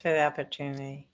for the opportunity.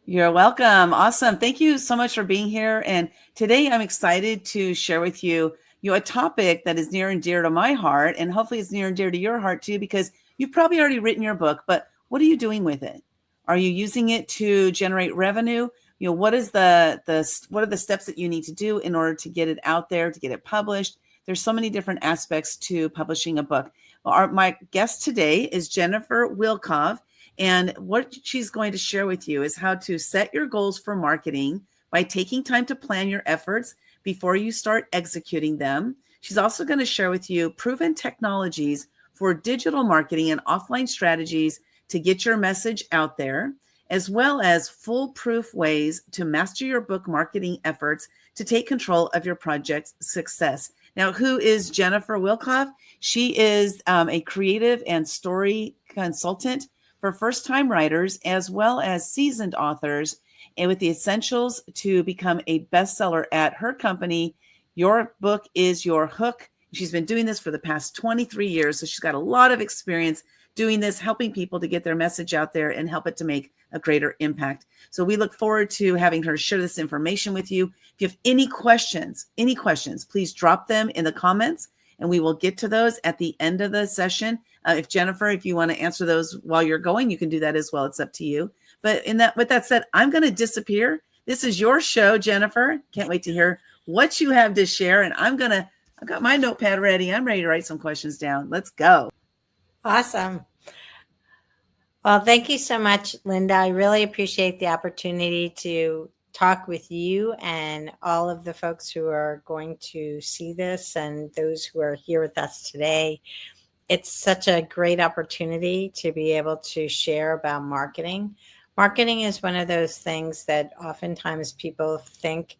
You're welcome. Awesome. Thank you so much for being here. And today I'm excited to share with you, a topic that is near and dear to my heart, and hopefully it's near and dear to your heart too, because you've probably already written your book, but what are you doing with it? Are you using it to generate revenue? What is what are the steps that you need to do in order to get it out there, to get it published? There's so many different aspects to publishing a book. Well, my guest today is Jennifer Wilkov. And what she's going to share with you is how to set your goals for marketing by taking time to plan your efforts before you start executing them. She's also going to share with you proven technologies for digital marketing and offline strategies to get your message out there, as well as foolproof ways to master your book marketing efforts to take control of your project's success. Now, who is Jennifer Wilkov? She is a creative and story consultant for first-time writers as well as seasoned authors, and with the essentials to become a bestseller at her company. Your book is your hook. She's been doing this for the past 23 years, so she's got a lot of experience doing this, helping people to get their message out there and help it to make a greater impact. So we look forward to having her share this information with you. If you have any questions, please drop them in the comments, and we will get to those at the end of the session. If you want to answer those while you're going, you can do that as well. It's up to you. But with that said, I'm going to disappear. This is your show, Jennifer. Can't wait to hear what you have to share. And I've got my notepad ready. I'm ready to write some questions down. Let's go. Awesome. Well, thank you so much, Lynda. I really appreciate the opportunity to talk with you and all of the folks who are going to see this and those who are here with us today. It's such a great opportunity to be able to share about marketing. Marketing is one of those things that oftentimes people think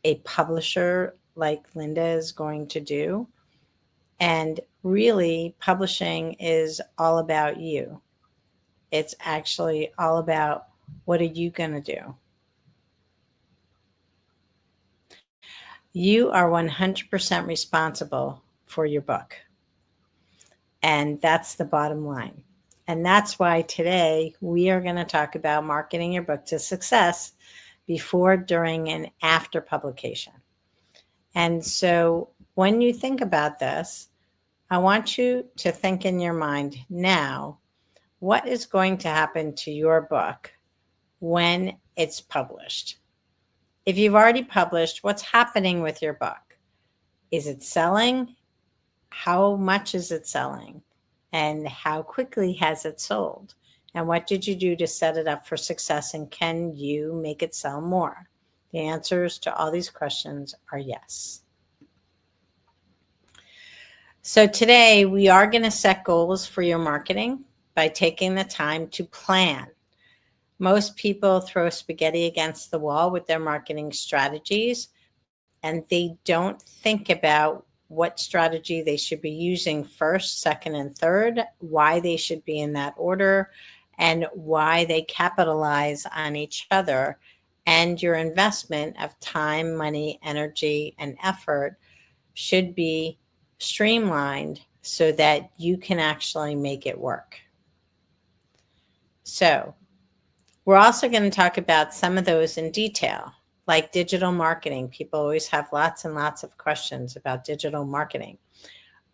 a publisher like Lynda is going to do. And really, publishing is all about you. It's actually all about what are you going to do? You are 100% responsible for your book. And that's the bottom line. And that's why today we are going to talk about marketing your book to success before, during, and after publication. And so when you think about this, I want you to think in your mind now, what is going to happen to your book when it's published? If you've already published, what's happening with your book? Is it selling? How much is it selling? And how quickly has it sold? And what did you do to set it up for success? And can you make it sell more? The answers to all these questions are yes. So today we are going to set goals for your marketing by taking the time to plan. Most people throw spaghetti against the wall with their marketing strategies, and they don't think about what strategy they should be using first, second, and third, why they should be in that order, and why they capitalize on each other. And your investment of time, money, energy, and effort should be streamlined so that you can actually make it work. So we're also going to talk about some of those in detail, like digital marketing. People always have lots and lots of questions about digital marketing.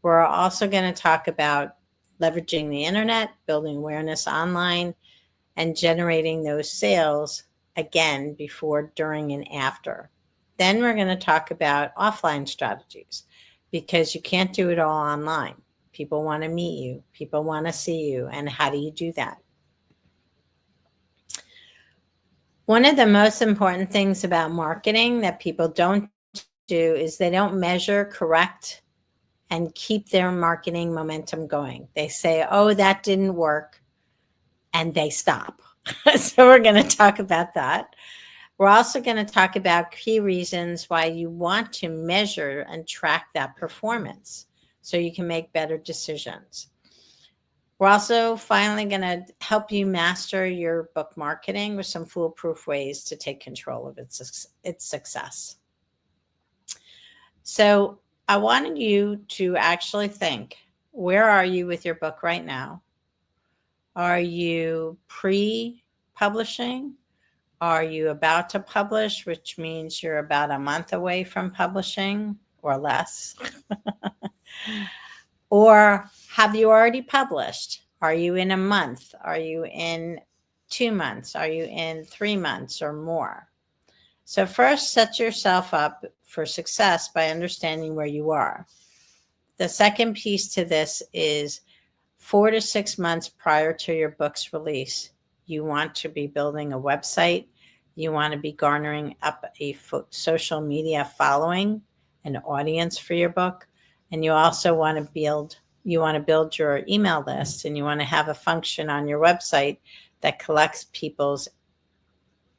We're also going to talk about leveraging the internet, building awareness online, and generating those sales, again, before, during, and after. Then we're going to talk about offline strategies, because you can't do it all online. People want to meet you. People want to see you. And how do you do that? One of the most important things about marketing that people don't do is they don't measure, correct, and keep their marketing momentum going. They say, oh, that didn't work, and they stop. So we're going to talk about that. We're also going to talk about key reasons why you want to measure and track that performance so you can make better decisions. We're also finally going to help you master your book marketing with some foolproof ways to take control of its success. So I wanted you to actually think, where are you with your book right now? Are you pre publishing? Are you about to publish, which means you're about a month away from publishing or less? Or have you already published? Are you in a month? Are you in 2 months? Are you in 3 months or more? So first, set yourself up for success by understanding where you are. The second piece to this is 4 to 6 months prior to your book's release, you want to be building a website. You want to be garnering up a social media following, an audience for your book. And you also want to build your email list, and you want to have a function on your website that collects people's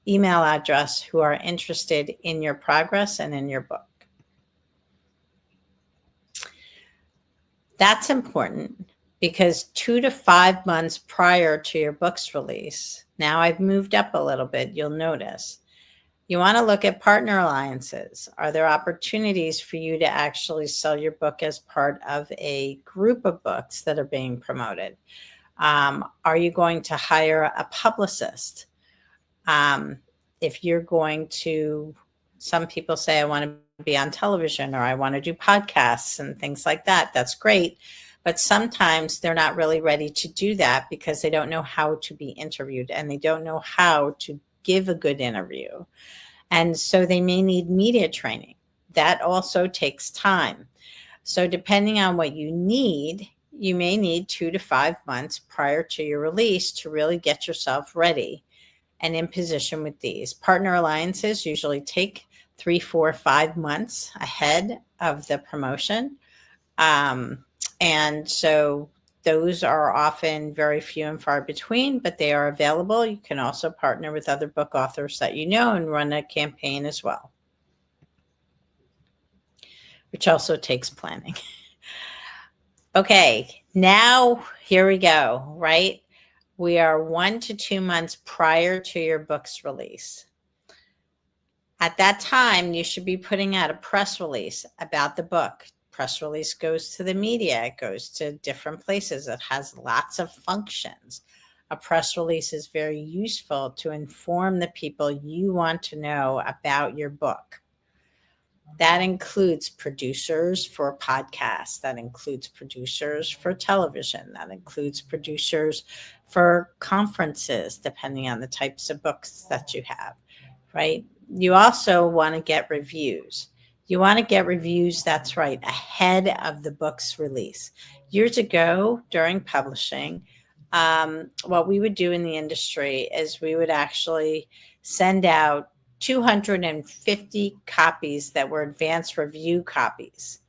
email address who are interested in your progress and in your book. That's important because 2 to 5 months prior to your book's release, now I've moved up a little bit, you'll notice, you want to look at partner alliances. Are there opportunities for you to actually sell your book as part of a group of books that are being promoted? Are you going to hire a publicist? If you're going to, some people say, I want to be on television or I want to do podcasts and things like that. That's great. But sometimes they're not really ready to do that because they don't know how to be interviewed and they don't know how to give a good interview. And so they may need media training. That also takes time. So depending on what you need, you may need 2 to 5 months prior to your release to really get yourself ready and in position with these. Partner alliances usually take 3, 4, 5 months ahead of the promotion. And so those are often very few and far between, but they are available. You can also partner with other book authors that you know and run a campaign as well, which also takes planning. Okay, now here we go, right? We are 1 to 2 months prior to your book's release. At that time, you should be putting out a press release about the book. Press release goes to the media. It goes to different places. It has lots of functions. A press release is very useful to inform the people you want to know about your book. That includes producers for podcasts. That includes producers for television. That includes producers for conferences, depending on the types of books that you have, right? You also want to get reviews. You want to get reviews, that's right, ahead of the book's release. Years ago, during publishing, what we would do in the industry is we would actually send out 250 copies that were advanced review copies.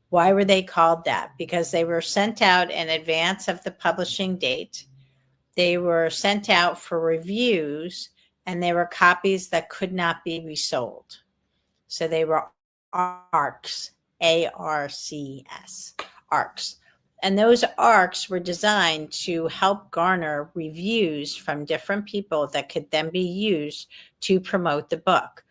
Why were they called that? Because they were sent out in advance of the publishing date. They were sent out for reviews, and they were copies that could not be resold. So they were ARCs, ARCS, ARCs. And those ARCs were designed to help garner reviews from different people that could then be used to promote the book.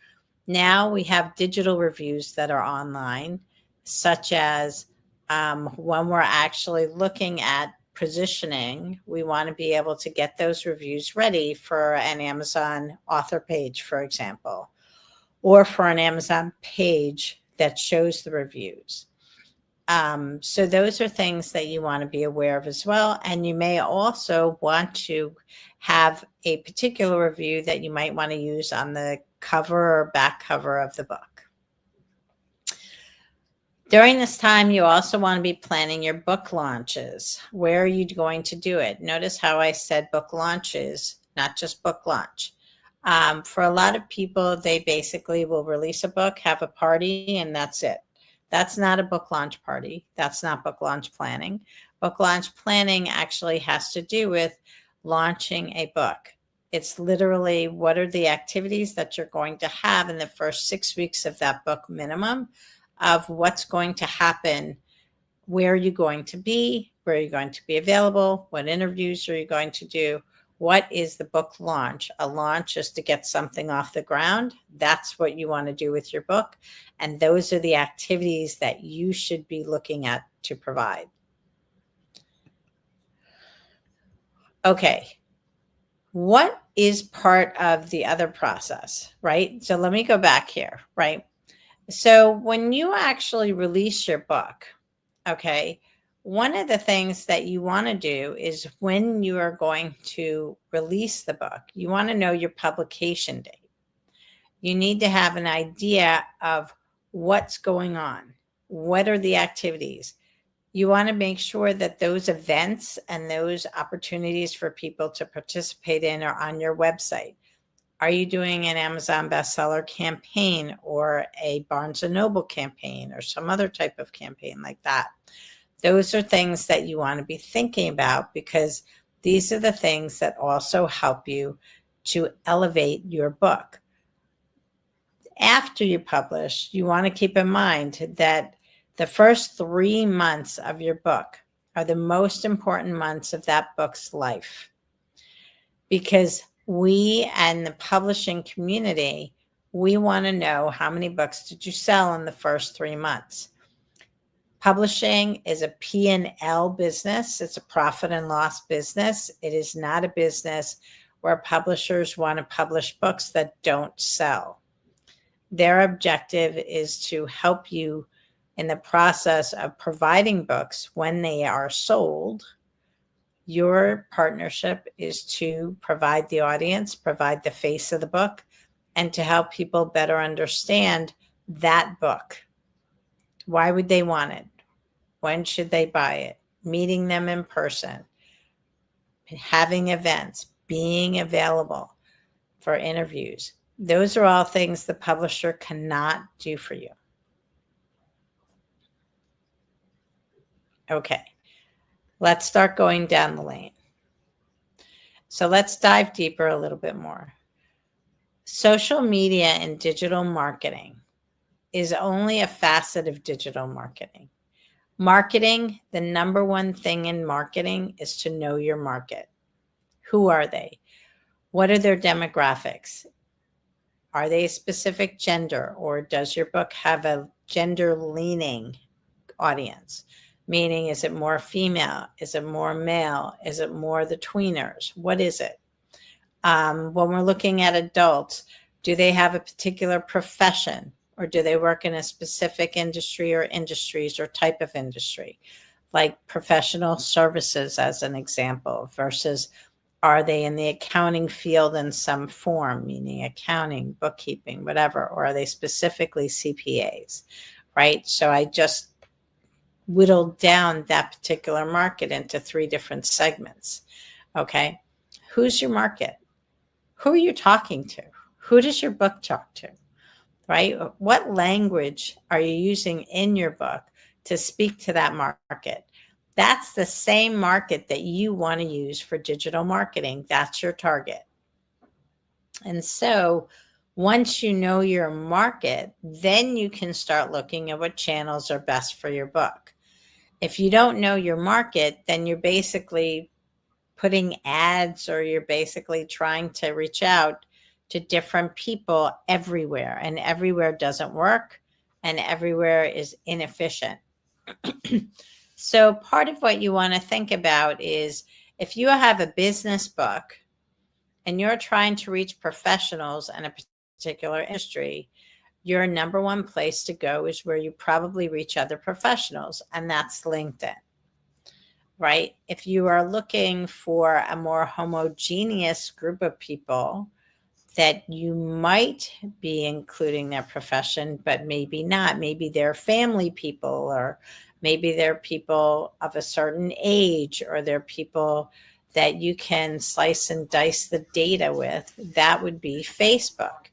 Now we have digital reviews that are online, such as when we're actually looking at positioning, we want to be able to get those reviews ready for an Amazon author page, for example, or for an Amazon page that shows the reviews. So those are things that you want to be aware of as well. And you may also want to have a particular review that you might want to use on the cover or back cover of the book. During this time, you also want to be planning your book launches. Where are you going to do it? Notice how I said book launches, not just book launch. For a lot of people, they basically will release a book, have a party, and that's it. That's not a book launch party. That's not book launch planning. Book launch planning actually has to do with launching a book. It's literally what are the activities that you're going to have in the first 6 weeks of that book minimum, of what's going to happen, where are you going to be, where are you going to be available, what interviews are you going to do, what is the book launch? A launch is to get something off the ground. That's what you want to do with your book. And those are the activities that you should be looking at to provide. Okay. What is part of the other process, right? So let me go back here, right? So when you actually release your book, okay, one of the things that you want to do is when you are going to release the book, you want to know your publication date. You need to have an idea of what's going on. What are the activities? You want to make sure that those events and those opportunities for people to participate in are on your website. Are you doing an Amazon bestseller campaign or a Barnes and Noble campaign or some other type of campaign like that? Those are things that you want to be thinking about, because these are the things that also help you to elevate your book. After you publish, you want to keep in mind that the first 3 months of your book are the most important months of that book's life, because we and the publishing community, we want to know how many books did you sell in the first 3 months. Publishing is a P&L business. It's a profit and loss business. It is not a business where publishers want to publish books that don't sell. Their objective is to help you in the process of providing books when they are sold. Your partnership is to provide the audience, provide the face of the book, and to help people better understand that book. Why would they want it? When should they buy it? Meeting them in person, having events, being available for interviews. Those are all things the publisher cannot do for you. Okay, let's start going down the lane. So let's dive deeper a little bit more. Social media and digital marketing is only a facet of digital marketing. Marketing, the number one thing in marketing is to know your market. Who are they? What are their demographics? Are they a specific gender, or does your book have a gender-leaning audience? Meaning, is it more female? Is it more male? Is it more the tweeners? What is it? When we're looking at adults, do they have a particular profession, or do they work in a specific industry or industries or type of industry, like professional services as an example, versus are they in the accounting field in some form, meaning accounting, bookkeeping, whatever, or are they specifically CPAs, right? So I just whittled down that particular market into 3 different segments. Okay. Who's your market? Who are you talking to? Who does your book talk to, right? What language are you using in your book to speak to that market? That's the same market that you want to use for digital marketing. That's your target. And so once you know your market, then you can start looking at what channels are best for your book. If you don't know your market, then you're basically putting ads, or you're basically trying to reach out to different people everywhere, and everywhere doesn't work, and everywhere is inefficient. So part of what you want to think about is, if you have a business book and you're trying to reach professionals in a particular industry, your number one place to go is where you probably reach other professionals, and that's LinkedIn, right? If you are looking for a more homogeneous group of people that you might be including their profession, but maybe not, maybe they're family people, or maybe they're people of a certain age, or they're people that you can slice and dice the data with, that would be Facebook.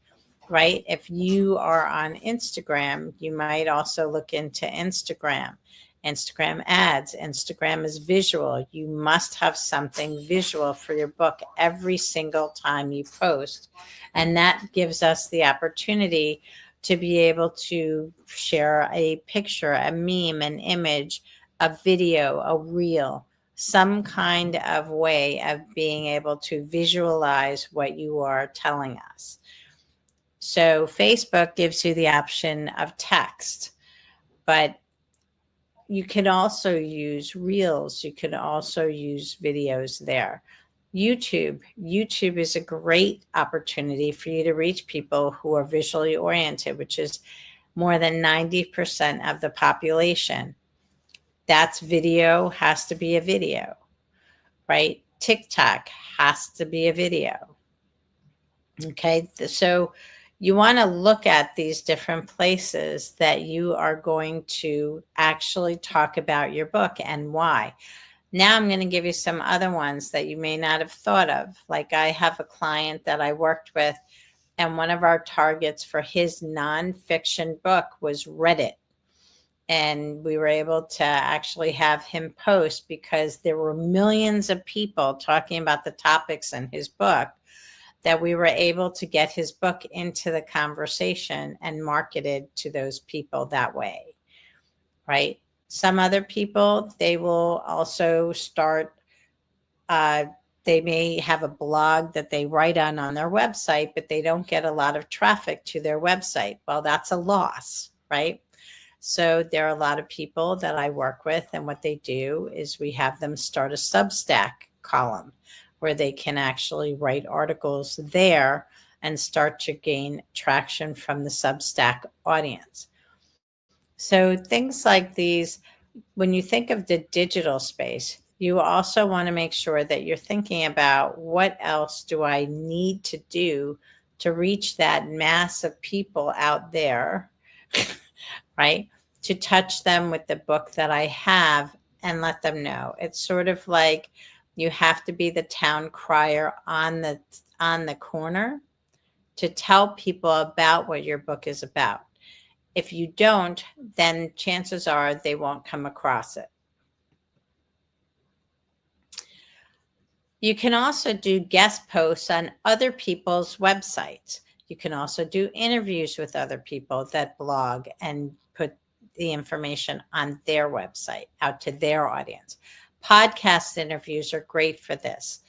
Right? If you are on Instagram, you might also look into Instagram ads. Instagram is visual. You must have something visual for your book every single time you post. And that gives us the opportunity to be able to share a picture, a meme, an image, a video, a reel, some kind of way of being able to visualize what you are telling us. So Facebook gives you the option of text, but you can also use reels. You can also use videos there. YouTube is a great opportunity for you to reach people who are visually oriented, which is more than 90% of the population. That's video, has to be a video, right? TikTok has to be a video. Okay, so you want to look at these different places that you are going to actually talk about your book and why. Now I'm going to give you some other ones that you may not have thought of. Like I have a client that I worked with, and one of our targets for his nonfiction book was Reddit. And we were able to actually have him post because there were millions of people talking about the topics in his book, that we were able to get his book into the conversation and marketed to those people that way, right? Some other people, they will also start, they may have a blog that they write on their website, but they don't get a lot of traffic to their website. Well, that's a loss, right? So there are a lot of people that I work with, and what they do is we have them start a Substack column where they can actually write articles there and start to gain traction from the Substack audience. So things like these, when you think of the digital space, you also want to make sure that you're thinking about what else do I need to do to reach that mass of people out there, right? To touch them with the book that I have and let them know. It's sort of like you have to be the town crier on the corner to tell people about what your book is about. If you don't, then chances are they won't come across it. You can also do guest posts on other people's websites. You can also do interviews with other people that blog and put the information on their website out to their audience. Podcast interviews are great for this.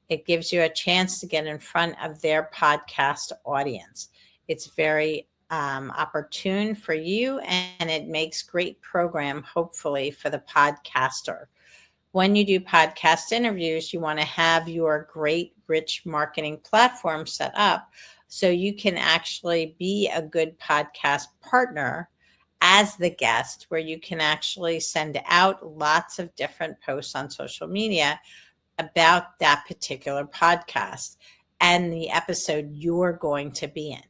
It gives you a chance to get in front of their podcast audience. It's very opportune for you, and it makes great program, hopefully, for the podcaster. When you do podcast interviews, you want to have your great, rich marketing platform set up so you can actually be a good podcast partner as the guest, where you can actually send out lots of different posts on social media about that particular podcast and the episode you're going to be in.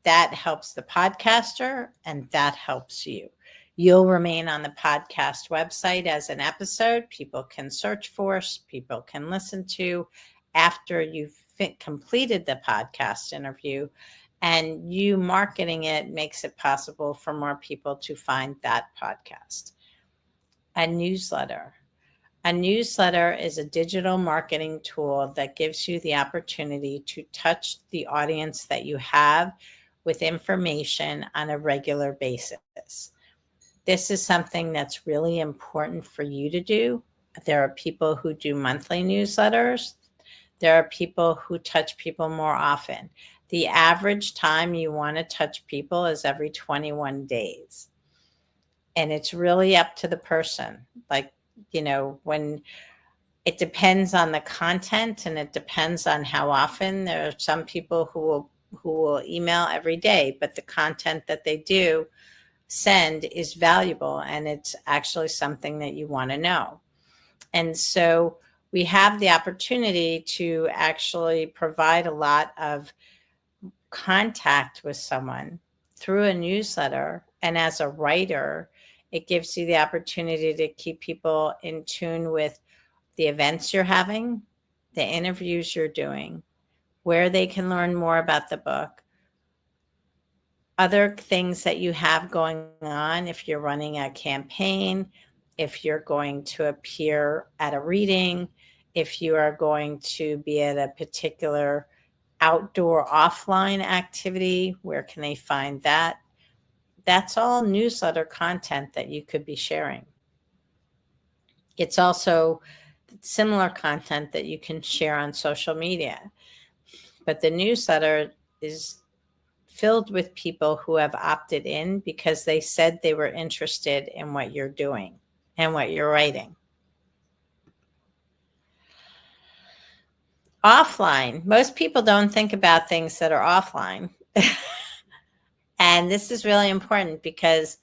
That helps the podcaster, and that helps you. You'll remain on the podcast website as an episode. People can search for, people can listen to after you've completed the podcast interview, and you marketing it makes it possible for more people to find that podcast. A newsletter. A newsletter is a digital marketing tool that gives you the opportunity to touch the audience that you have with information on a regular basis. This is something that's really important for you to do. There are people who do monthly newsletters. There are people who touch people more often. The average time you want to touch people is every 21 days. And it's really up to the person. Like, when it depends on the content and it depends on how often. There are some people who will email every day, but the content that they do send is valuable, and it's actually something that you want to know. And so we have the opportunity to actually provide a lot of contact with someone through a newsletter. And as a writer, it gives you the opportunity to keep people in tune with the events you're having, the interviews you're doing, where they can learn more about the book, other things that you have going on. If you're running a campaign, if you're going to appear at a reading, if you are going to be at a particular outdoor offline activity, where can they find that? That's all newsletter content that you could be sharing. It's also similar content that you can share on social media. But the newsletter is filled with people who have opted in because they said they were interested in what you're doing and what you're writing. Offline. Most people don't think about things that are offline. And this is really important because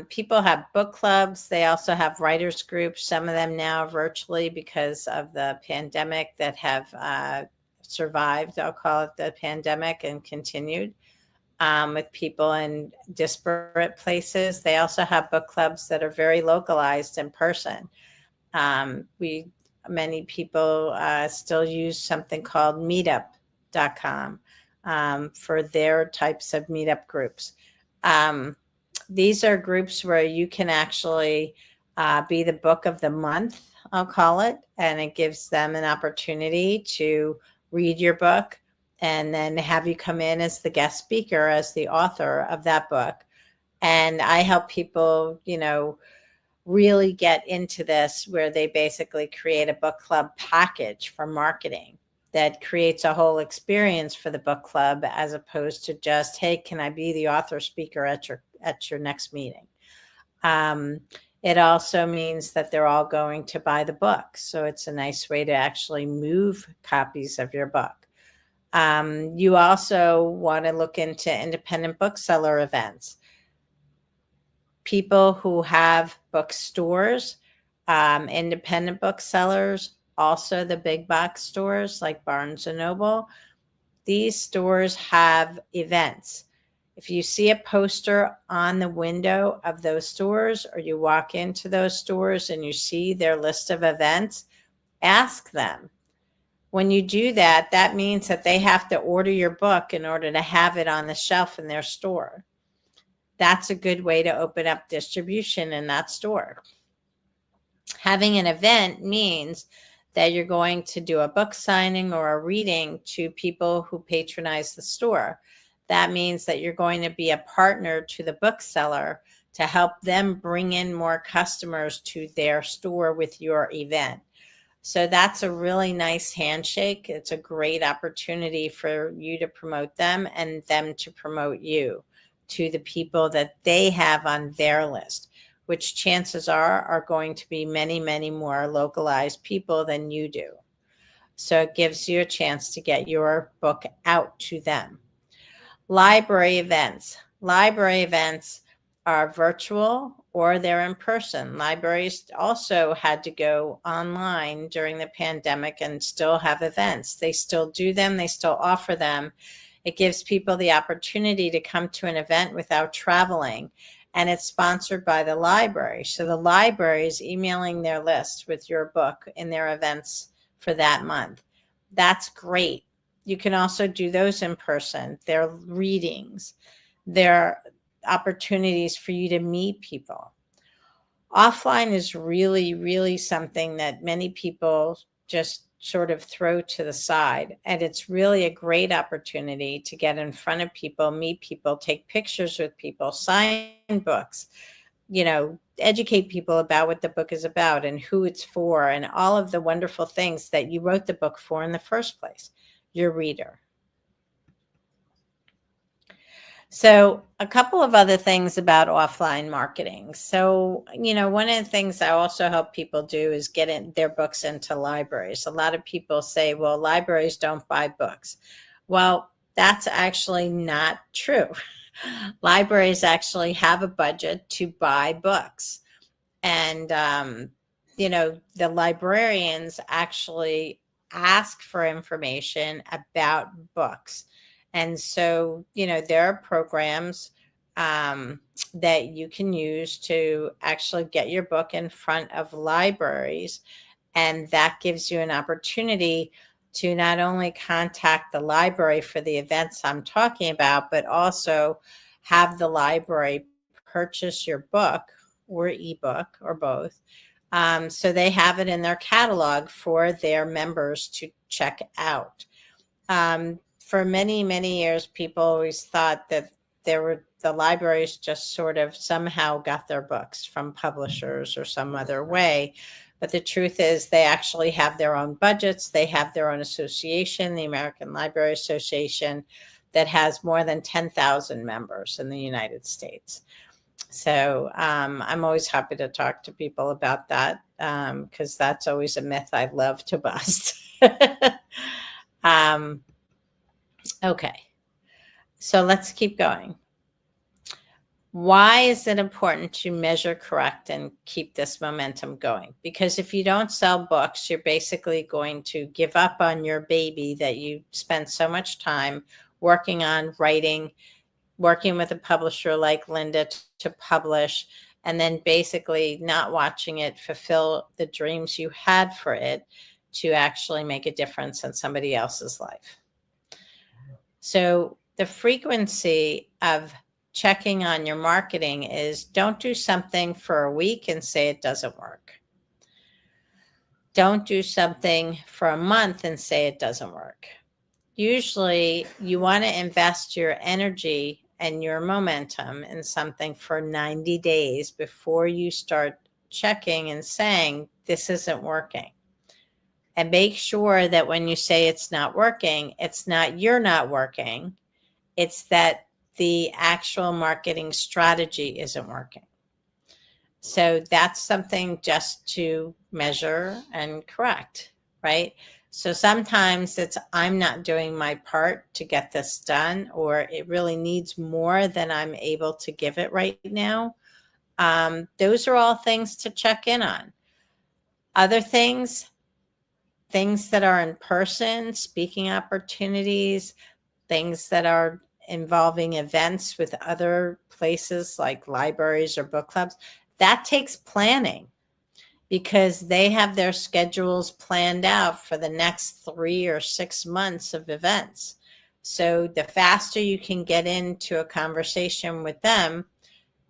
people have book clubs. They also have writers groups, some of them now virtually because of the pandemic that have survived, I'll call it the pandemic, and continued with people in disparate places. They also have book clubs that are very localized in person. Many people still use something called meetup.com for their types of meetup groups. These are groups where you can actually be the book of the month, I'll call it, and it gives them an opportunity to read your book and then have you come in as the guest speaker, as the author of that book. And I help people, really get into this where they basically create a book club package for marketing that creates a whole experience for the book club, as opposed to just, hey, can I be the author speaker at your next meeting? It also means that they're all going to buy the book. So it's a nice way to actually move copies of your book. You also want to look into independent bookseller events. People who have bookstores, independent booksellers, also the big box stores like Barnes and Noble. These stores have events. If you see a poster on the window of those stores, or you walk into those stores and you see their list of events, ask them. When you do that, that means that they have to order your book in order to have it on the shelf in their store. That's a good way to open up distribution in that store. Having an event means that you're going to do a book signing or a reading to people who patronize the store. That means that you're going to be a partner to the bookseller to help them bring in more customers to their store with your event. So that's a really nice handshake. It's a great opportunity for you to promote them and them to promote you to the people that they have on their list, which chances are going to be many, many more localized people than you do. So it gives you a chance to get your book out to them. Library events. Library events are virtual or they're in person. Libraries also had to go online during the pandemic and still have events. They still do them. They still offer them. It gives people the opportunity to come to an event without traveling, and it's sponsored by the library. So the library is emailing their list with your book in their events for that month. That's great. You can also do those in person. They're readings. They're opportunities for you to meet people. Offline is really, really something that many people just sort of throw to the side. And it's really a great opportunity to get in front of people, meet people, take pictures with people, sign books, educate people about what the book is about and who it's for and all of the wonderful things that you wrote the book for in the first place, your reader. So a couple of other things about offline marketing. So, one of the things I also help people do is get their books into libraries. A lot of people say, well, libraries don't buy books. Well, that's actually not true. Libraries actually have a budget to buy books. And, the librarians actually ask for information about books. And so, there are programs that you can use to actually get your book in front of libraries. And that gives you an opportunity to not only contact the library for the events I'm talking about, but also have the library purchase your book or ebook or both. So they have it in their catalog for their members to check out. For many, many years, people always thought that the libraries just sort of somehow got their books from publishers or some other way. But the truth is they actually have their own budgets. They have their own association, the American Library Association, that has more than 10,000 members in the United States. So I'm always happy to talk to people about that because that's always a myth I love to bust. um, okay, so let's keep going. Why is it important to measure, correct, and keep this momentum going? Because if you don't sell books, you're basically going to give up on your baby that you spent so much time working on, writing, working with a publisher like Lynda to publish, and then basically not watching it fulfill the dreams you had for it to actually make a difference in somebody else's life. So the frequency of checking on your marketing is, don't do something for a week and say it doesn't work. Don't do something for a month and say it doesn't work. Usually you want to invest your energy and your momentum in something for 90 days before you start checking and saying, this isn't working. And make sure that when you say it's not working, it's not you're not working. It's that the actual marketing strategy isn't working. So that's something just to measure and correct, right? So sometimes it's, I'm not doing my part to get this done, or it really needs more than I'm able to give it right now. Those are all things to check in on. Other things that are in person, speaking opportunities, things that are involving events with other places like libraries or book clubs, that takes planning, because they have their schedules planned out for the next 3 or 6 months of events. So the faster you can get into a conversation with them,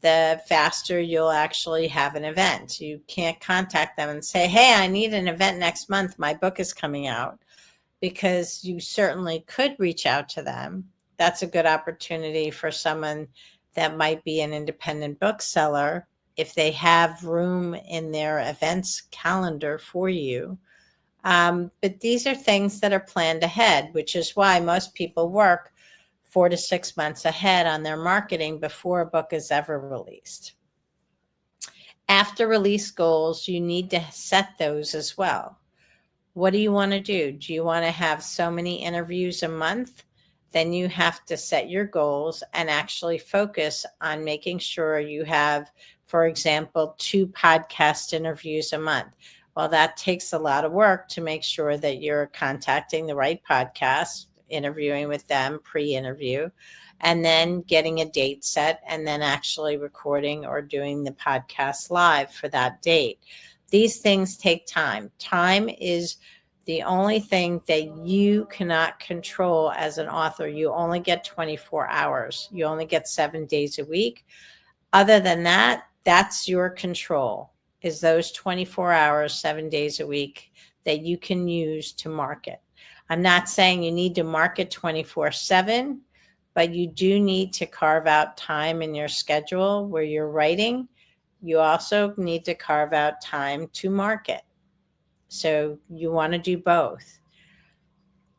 the faster you'll actually have an event. You can't contact them and say, hey, I need an event next month. My book is coming out, because you certainly could reach out to them. That's a good opportunity for someone that might be an independent bookseller, if they have room in their events calendar for you. But these are things that are planned ahead, which is why most people work 4 to 6 months ahead on their marketing before a book is ever released. After release goals, you need to set those as well. What do you want to do? Do you want to have so many interviews a month? Then you have to set your goals and actually focus on making sure you have, for example, 2 podcast interviews a month. Well, that takes a lot of work to make sure that you're contacting the right podcast, interviewing with them, pre-interview, and then getting a date set, and then actually recording or doing the podcast live for that date. These things take time. Time is the only thing that you cannot control as an author. You only get 24 hours. You only get 7 days a week. Other than that, that's your control, is those 24 hours, 7 days a week that you can use to market. I'm not saying you need to market 24/7, but you do need to carve out time in your schedule where you're writing. You also need to carve out time to market. So you want to do both.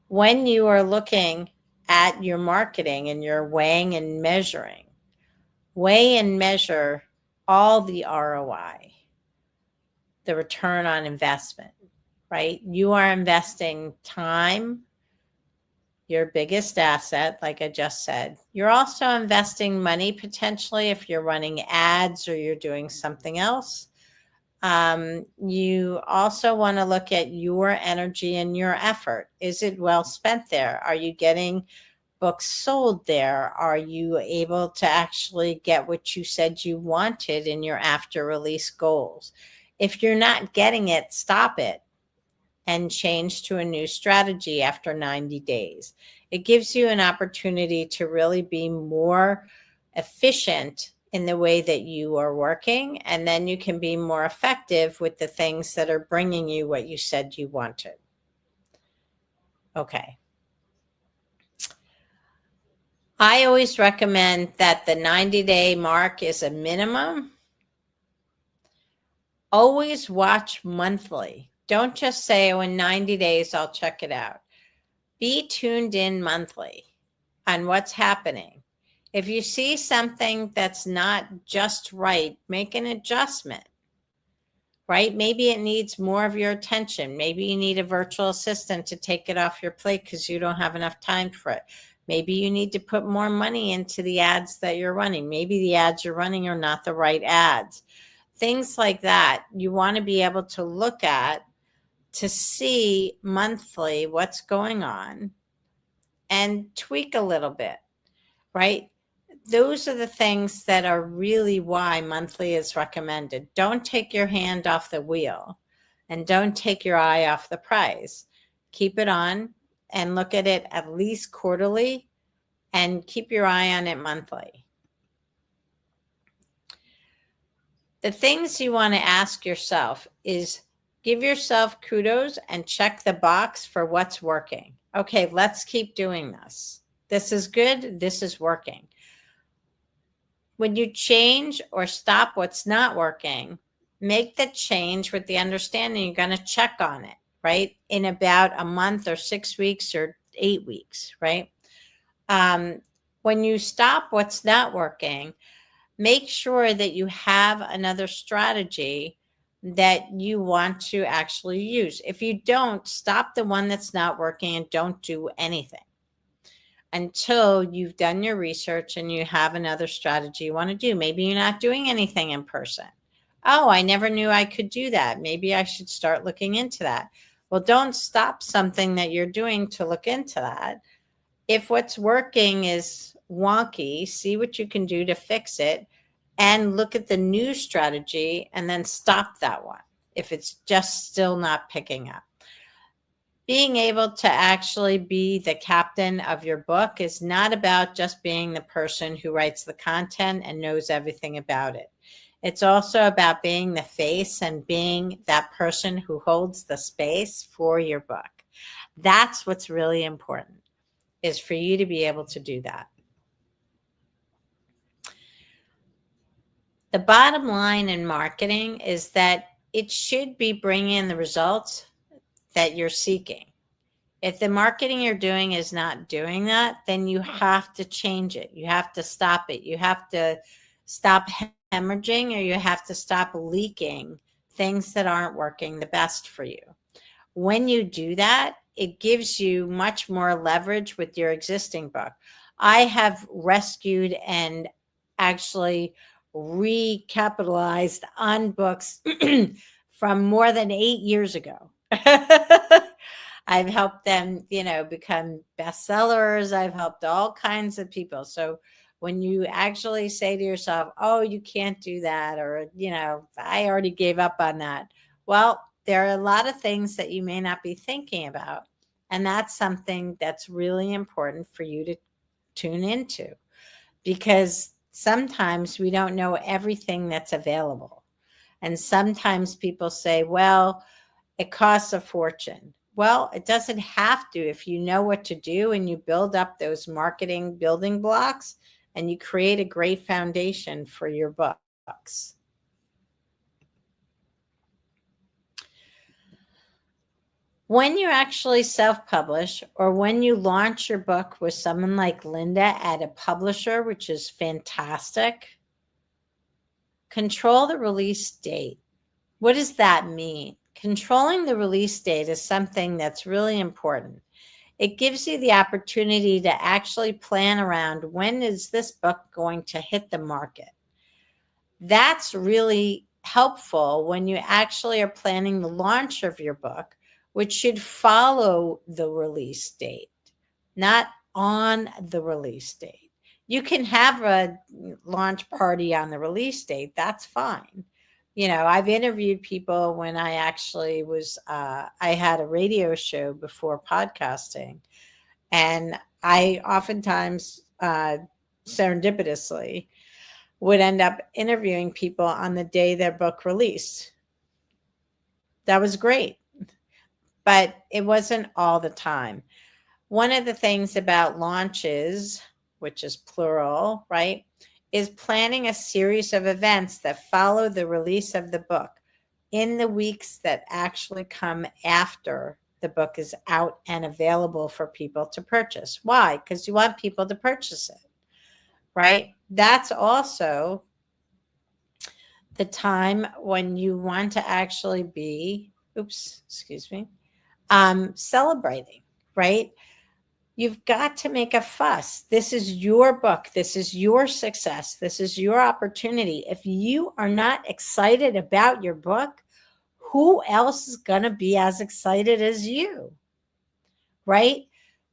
When you are looking at your marketing and you're weighing and measuring, weigh and measure all the ROI, the return on investment, right? You are investing time, your biggest asset, like I just said. You're also investing money potentially if you're running ads or you're doing something else. You also want to look at your energy and your effort. Is it well spent there? Are you getting books sold there? Are you able to actually get what you said you wanted in your after release goals? If you're not getting it, stop it and change to a new strategy after 90 days. It gives you an opportunity to really be more efficient in the way that you are working, and then you can be more effective with the things that are bringing you what you said you wanted. Okay. I always recommend that the 90-day mark is a minimum. Always watch monthly. Don't just say, oh, in 90 days, I'll check it out. Be tuned in monthly on what's happening. If you see something that's not just right, make an adjustment, right? Maybe it needs more of your attention. Maybe you need a virtual assistant to take it off your plate because you don't have enough time for it. Maybe you need to put more money into the ads that you're running. Maybe the ads you're running are not the right ads. Things like that you want to be able to look at to see monthly what's going on and tweak a little bit, right? Those are the things that are really why monthly is recommended. Don't take your hand off the wheel and don't take your eye off the prize. Keep it on and look at it at least quarterly and keep your eye on it monthly. The things you want to ask yourself is give yourself kudos and check the box for what's working. Okay, let's keep doing this. This is good. This is working. When you change or stop what's not working, make the change with the understanding you're going to check on it, right? In about a month or 6 weeks or 8 weeks, right? When you stop what's not working, make sure that you have another strategy that you want to actually use. If you don't, stop the one that's not working and don't do anything until you've done your research and you have another strategy you want to do. Maybe you're not doing anything in person. Oh, I never knew I could do that. Maybe I should start looking into that. Well, don't stop something that you're doing to look into that. If what's working is wonky, see what you can do to fix it and look at the new strategy and then stop that one if it's just still not picking up. Being able to actually be the captain of your book is not about just being the person who writes the content and knows everything about it. It's also about being the face and being that person who holds the space for your book. That's what's really important, is for you to be able to do that. The bottom line in marketing is that it should be bringing in the results that you're seeking. If the marketing you're doing is not doing that, then you have to change it. You have to stop it. You have to stop hemorrhaging, or you have to stop leaking things that aren't working the best for you. When you do that, it gives you much more leverage with your existing book. I have rescued and actually recapitalized on books from more than 8 years ago. I've helped them, become bestsellers. I've helped all kinds of people. So when you actually say to yourself, oh, you can't do that, or, I already gave up on that. Well, there are a lot of things that you may not be thinking about. And that's something that's really important for you to tune into, because sometimes we don't know everything that's available. And sometimes people say, well, it costs a fortune. Well, it doesn't have to if you know what to do and you build up those marketing building blocks and you create a great foundation for your books. When you actually self-publish, or when you launch your book with someone like Lynda at a publisher, which is fantastic, control the release date. What does that mean? Controlling the release date is something that's really important. It gives you the opportunity to actually plan around, when is this book going to hit the market? That's really helpful when you actually are planning the launch of your book, which should follow the release date, not on the release date. You can have a launch party on the release date. That's fine. I've interviewed people when I actually was, I had a radio show before podcasting, and I oftentimes serendipitously would end up interviewing people on the day their book released. That was great, but it wasn't all the time. One of the things about launches, which is plural, right, is planning a series of events that follow the release of the book in the weeks that actually come after the book is out and available for people to purchase. Why? Because you want people to purchase it, right? That's also the time when you want to actually be, celebrating, right? You've got to make a fuss. This is your book. This is your success. This is your opportunity. If you are not excited about your book, who else is going to be as excited as you? Right?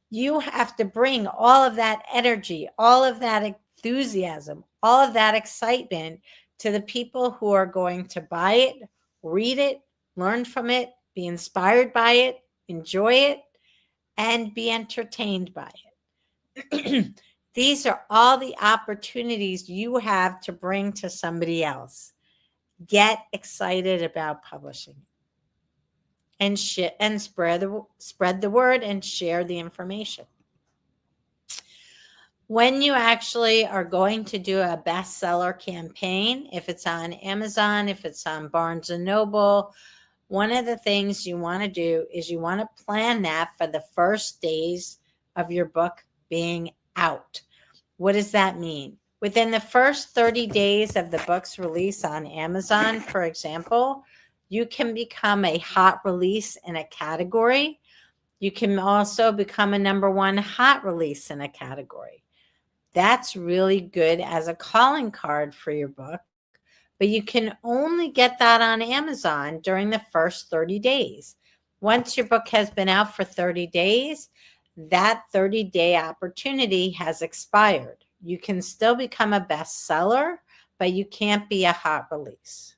You have to bring all of that energy, all of that enthusiasm, all of that excitement to the people who are going to buy it, read it, learn from it, be inspired by it, enjoy it, and be entertained by it. These are all the opportunities you have to bring to somebody else. Get excited about publishing and spread the word and share the information. When you actually are going to do a bestseller campaign, if it's on Amazon, if it's on Barnes and Noble, one of the things you want to do is you want to plan that for the first days of your book being out. What does that mean? Within the first 30 days of the book's release on Amazon, for example, you can become a hot release in a category. You can also become a #1 hot release in a category. That's really good as a calling card for your book, but you can only get that on Amazon during the first 30 days. Once your book has been out for 30 days, that 30-day opportunity has expired. You can still become a bestseller, but you can't be a hot release.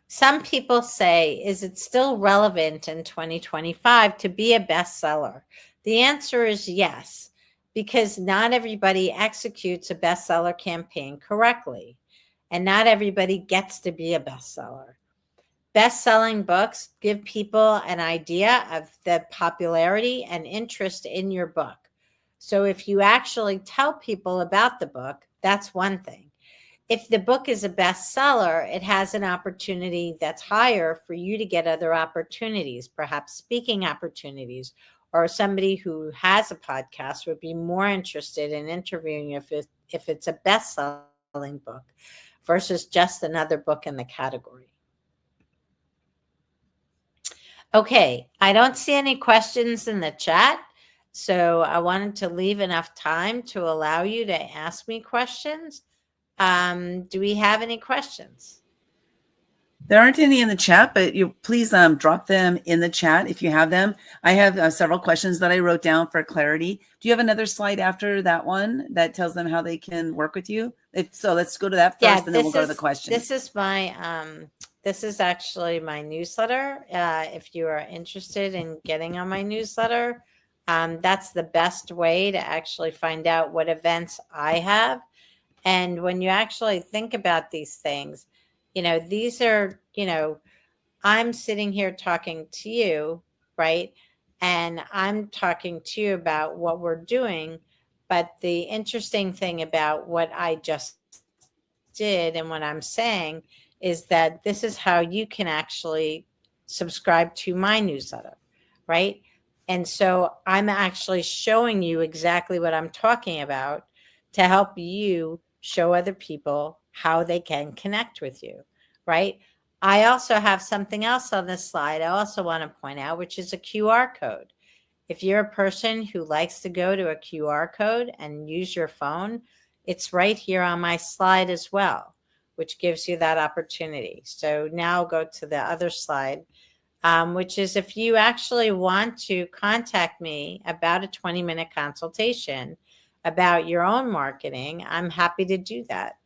Some people say, is it still relevant in 2025 to be a bestseller? The answer is yes, because not everybody executes a bestseller campaign correctly, and not everybody gets to be a bestseller. Best-selling books give people an idea of the popularity and interest in your book. So if you actually tell people about the book, that's one thing. If the book is a bestseller, it has an opportunity that's higher for you to get other opportunities, perhaps speaking opportunities, or somebody who has a podcast would be more interested in interviewing you if it's a best-selling book versus just another book in the category. Okay, I don't see any questions in the chat, so I wanted to leave enough time to allow you to ask me questions. Do we have any questions? There aren't any in the chat, but you please drop them in the chat if you have them. I have several questions that I wrote down for clarity. Do you have another slide after that one that tells them how they can work with you? If so, let's go to that first, and then we'll go to the questions. This is my this is actually my newsletter. If you are interested in getting on my newsletter, that's the best way to actually find out what events I have. And when you actually think about these things, these are, I'm sitting here talking to you, right? And I'm talking to you about what we're doing. But the interesting thing about what I just did and what I'm saying is that this is how you can actually subscribe to my newsletter, right? And so I'm actually showing you exactly what I'm talking about to help you show other people how they can connect with you, right? I also have something else on this slide I also want to point out, which is a QR code. If you're a person who likes to go to a QR code and use your phone, it's right here on my slide as well, which gives you that opportunity. So now I'll go to the other slide, which is if you actually want to contact me about a 20-minute consultation about your own marketing, I'm happy to do that.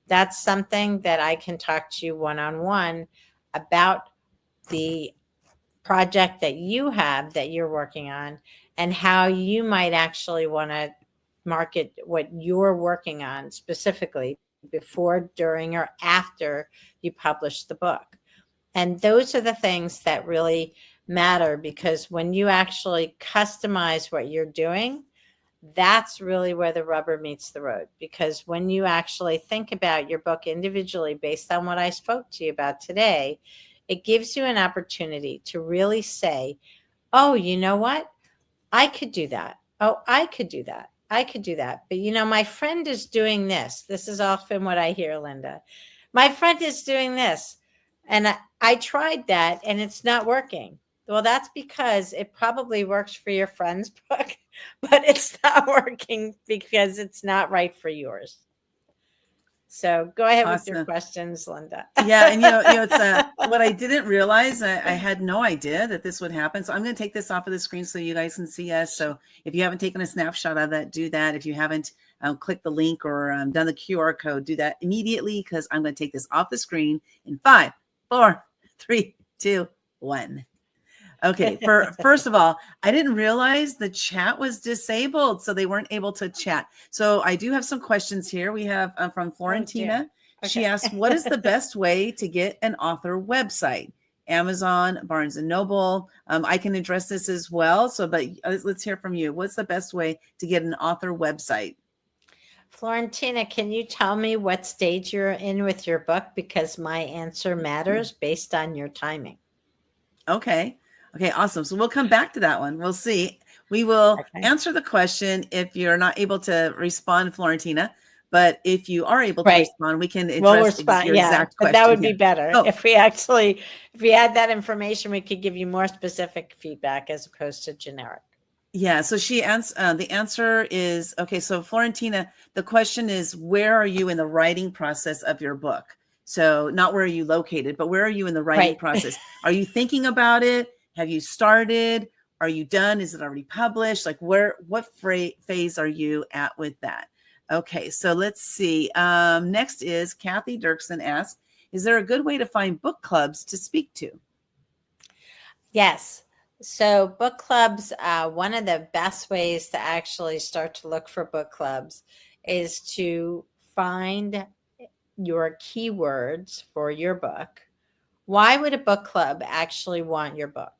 That's something that I can talk to you one-on-one about the project that you have that you're working on and how you might actually want to market what you're working on specifically before, during, or after you publish the book. And those are the things that really matter, because when you actually customize what you're doing, that's really where the rubber meets the road. Because when you actually think about your book individually based on what I spoke to you about today, it gives you an opportunity to really say, oh, you know what? I could do that. Oh, I could do that. I could do that. But my friend is doing this. This is often what I hear, Linda. My friend is doing this. And I tried that and it's not working. Well, that's because it probably works for your friend's book, but it's not working because it's not right for yours. So go ahead with your Awesome. questions, Linda. Yeah, and it's what I didn't realize. I had no idea that this would happen. So I'm going to take this off of the screen so you guys can see us. So if you haven't taken a snapshot of that, do that. If you haven't clicked the link or done the QR code, do that immediately, because I'm going to take this off the screen in 5, 4, 3, 2, 1. Okay, first of all, I didn't realize the chat was disabled, so they weren't able to chat. So I do have some questions here. We have from Florentina. Okay. She asked, what is the best way to get an author website? Amazon, Barnes & Noble. I can address this as well. So, but let's hear from you. What's the best way to get an author website? Florentina, can you tell me what stage you're in with your book? Because my answer matters based on your timing. Okay, awesome. So we'll come back to that one. We'll see. We will answer the question if you're not able to respond, Florentina. But if you are able to respond, we can address your exact question. But that would be better. If we had that information, we could give you more specific feedback as opposed to generic. Yeah. So the answer is, okay. So Florentina, the question is, where are you in the writing process of your book? So not where are you located, but where are you in the writing process? Are you thinking about it? Have you started? Are you done? Is it already published? Like what phase are you at with that? Okay, so let's see. Next is Kathy Dirksen asks, is there a good way to find book clubs to speak to? Yes. So book clubs, one of the best ways to actually start to look for book clubs is to find your keywords for your book. Why would a book club actually want your book?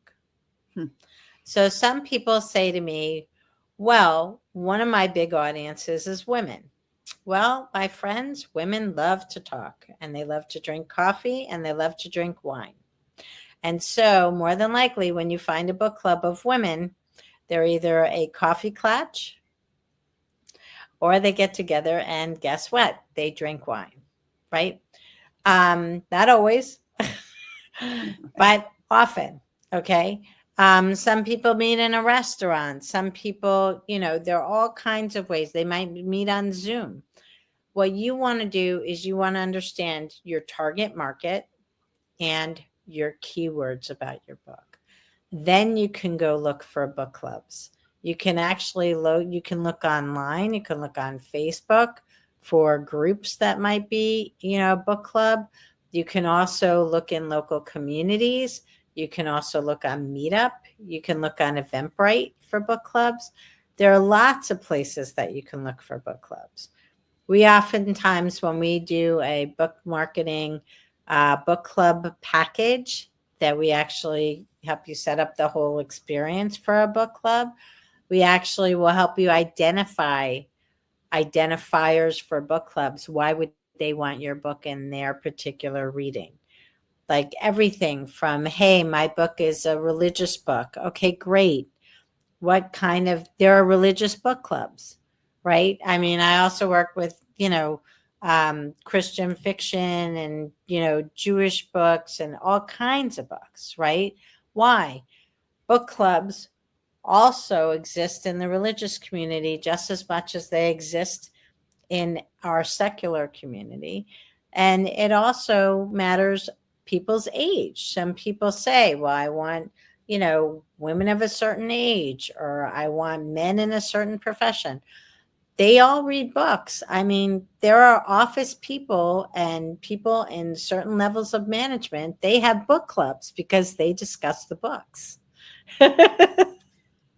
So some people say to me, well, one of my big audiences is women. Well, my friends, women love to talk and they love to drink coffee and they love to drink wine. And so more than likely, when you find a book club of women, they're either a coffee clutch or they get together and guess what? They drink wine, right? Not always, but often, okay? Some people meet in a restaurant. Some people, there are all kinds of ways. They might meet on Zoom. What you want to do is you want to understand your target market and your keywords about your book. Then you can go look for book clubs. You can actually you can look online. You can look on Facebook for groups that might be, a book club. You can also look in local communities. You can also look on Meetup. You can look on Eventbrite for book clubs. There are lots of places that you can look for book clubs. We oftentimes, when we do a book marketing book club package, that we actually help you set up the whole experience for a book club, we actually will help you identify identifiers for book clubs. Why would they want your book in their particular reading? Like everything from, hey, my book is a religious book. Okay, great. There are religious book clubs, right? I mean, I also work with, Christian fiction and, Jewish books and all kinds of books, right? Why? Book clubs also exist in the religious community just as much as they exist in our secular community. And it also matters people's age. Some people say, well, I want, women of a certain age, or I want men in a certain profession. They all read books. I mean, there are office people and people in certain levels of management. They have book clubs because they discuss the books.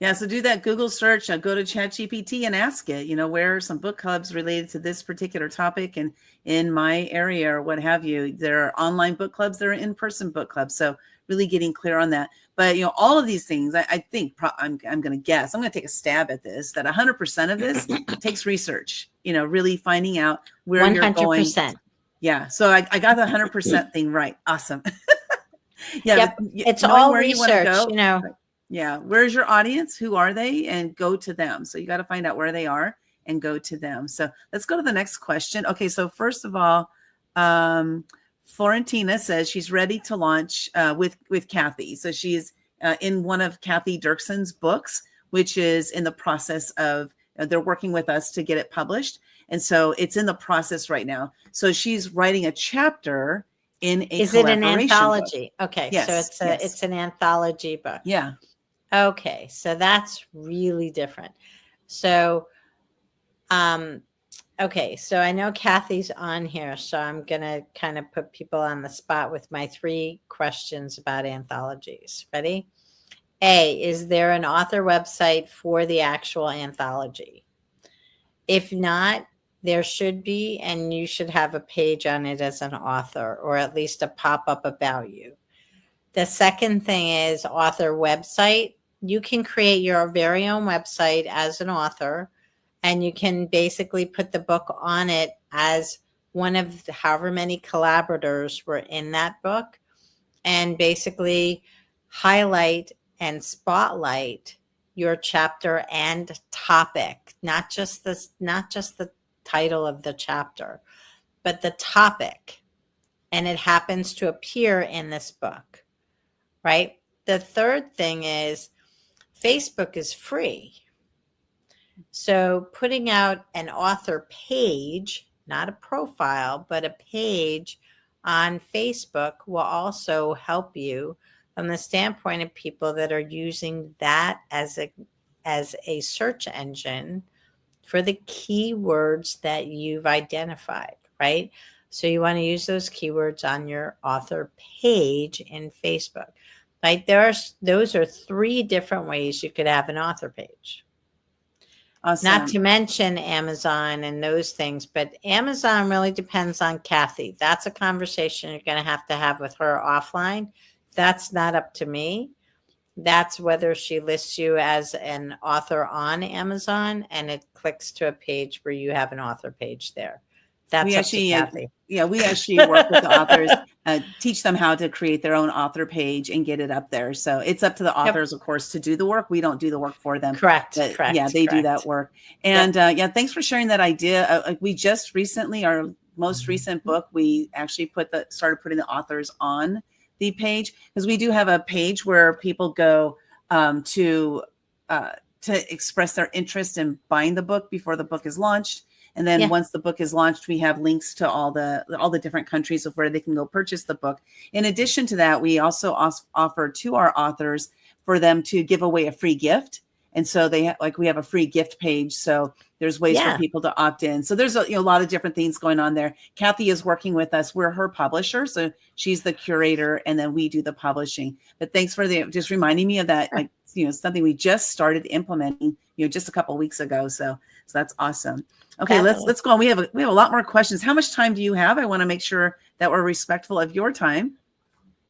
Yeah, so do that Google search, go to ChatGPT and ask it, where are some book clubs related to this particular topic and in my area or what have you. There are online book clubs, there are in-person book clubs. So really getting clear on that. But, all of these things, I think I'm going to guess, I'm going to take a stab at this, that 100% of this takes research, really finding out where 100%. You're going. Yeah, so I got the 100% thing right. Awesome. Yeah, yep. It's all research, Yeah. Where's your audience? Who are they? And go to them. So you got to find out where they are and go to them. So let's go to the next question. Okay. So first of all, Florentina says she's ready to launch with Kathy. So she's in one of Kathy Dirkson's books, which is in the process of, they're working with us to get it published. And so it's in the process right now. So she's writing a chapter in a Is it an collaboration anthology? book. Okay, Yes, so yes. it's an anthology book. Yeah. Okay, so that's really different. So, okay, so I know Kathy's on here, so I'm gonna kind of put people on the spot with my 3 questions about anthologies. Ready? A, is there an author website for the actual anthology? If not, there should be, and you should have a page on it as an author, or at least a pop-up about you. The second thing is author website. You can create your very own website as an author, and you can basically put the book on it as one of however many collaborators were in that book, and basically highlight and spotlight your chapter and topic, not just the title of the chapter, but the topic. And it happens to appear in this book, right? The third thing is Facebook is free. So putting out an author page, not a profile, but a page on Facebook will also help you from the standpoint of people that are using that as a search engine for the keywords that you've identified, right? So you want to use those keywords on your author page in Facebook. Right? Those are 3 different ways you could have an author page. Awesome. Not to mention Amazon and those things, but Amazon really depends on Kathy. That's a conversation you're going to have with her offline. That's not up to me. That's whether she lists you as an author on Amazon and it clicks to a page where you have an author page there. That's up to Kathy. We actually work with the authors, teach them how to create their own author page and get it up there. So it's up to the authors, of course, to do the work. We don't do the work for them. Correct. Yeah, they do that work. And thanks for sharing that idea. We just recently, our most recent book, we actually started putting the authors on the page, because we do have a page where people go to express their interest in buying the book before the book is launched. And then once the book is launched, we have links to all the different countries of where they can go purchase the book. In addition to that, we also offer to our authors for them to give away a free gift. And so we have a free gift page. So there's ways for people to opt in. So there's a lot of different things going on there. Kathy is working with us. We're her publisher. So she's the curator and then we do the publishing. But thanks for just reminding me of that. Something we just started implementing, just a couple of weeks ago. So that's awesome. Okay, let's go on. We have a lot more questions. How much time do you have? I want to make sure that we're respectful of your time.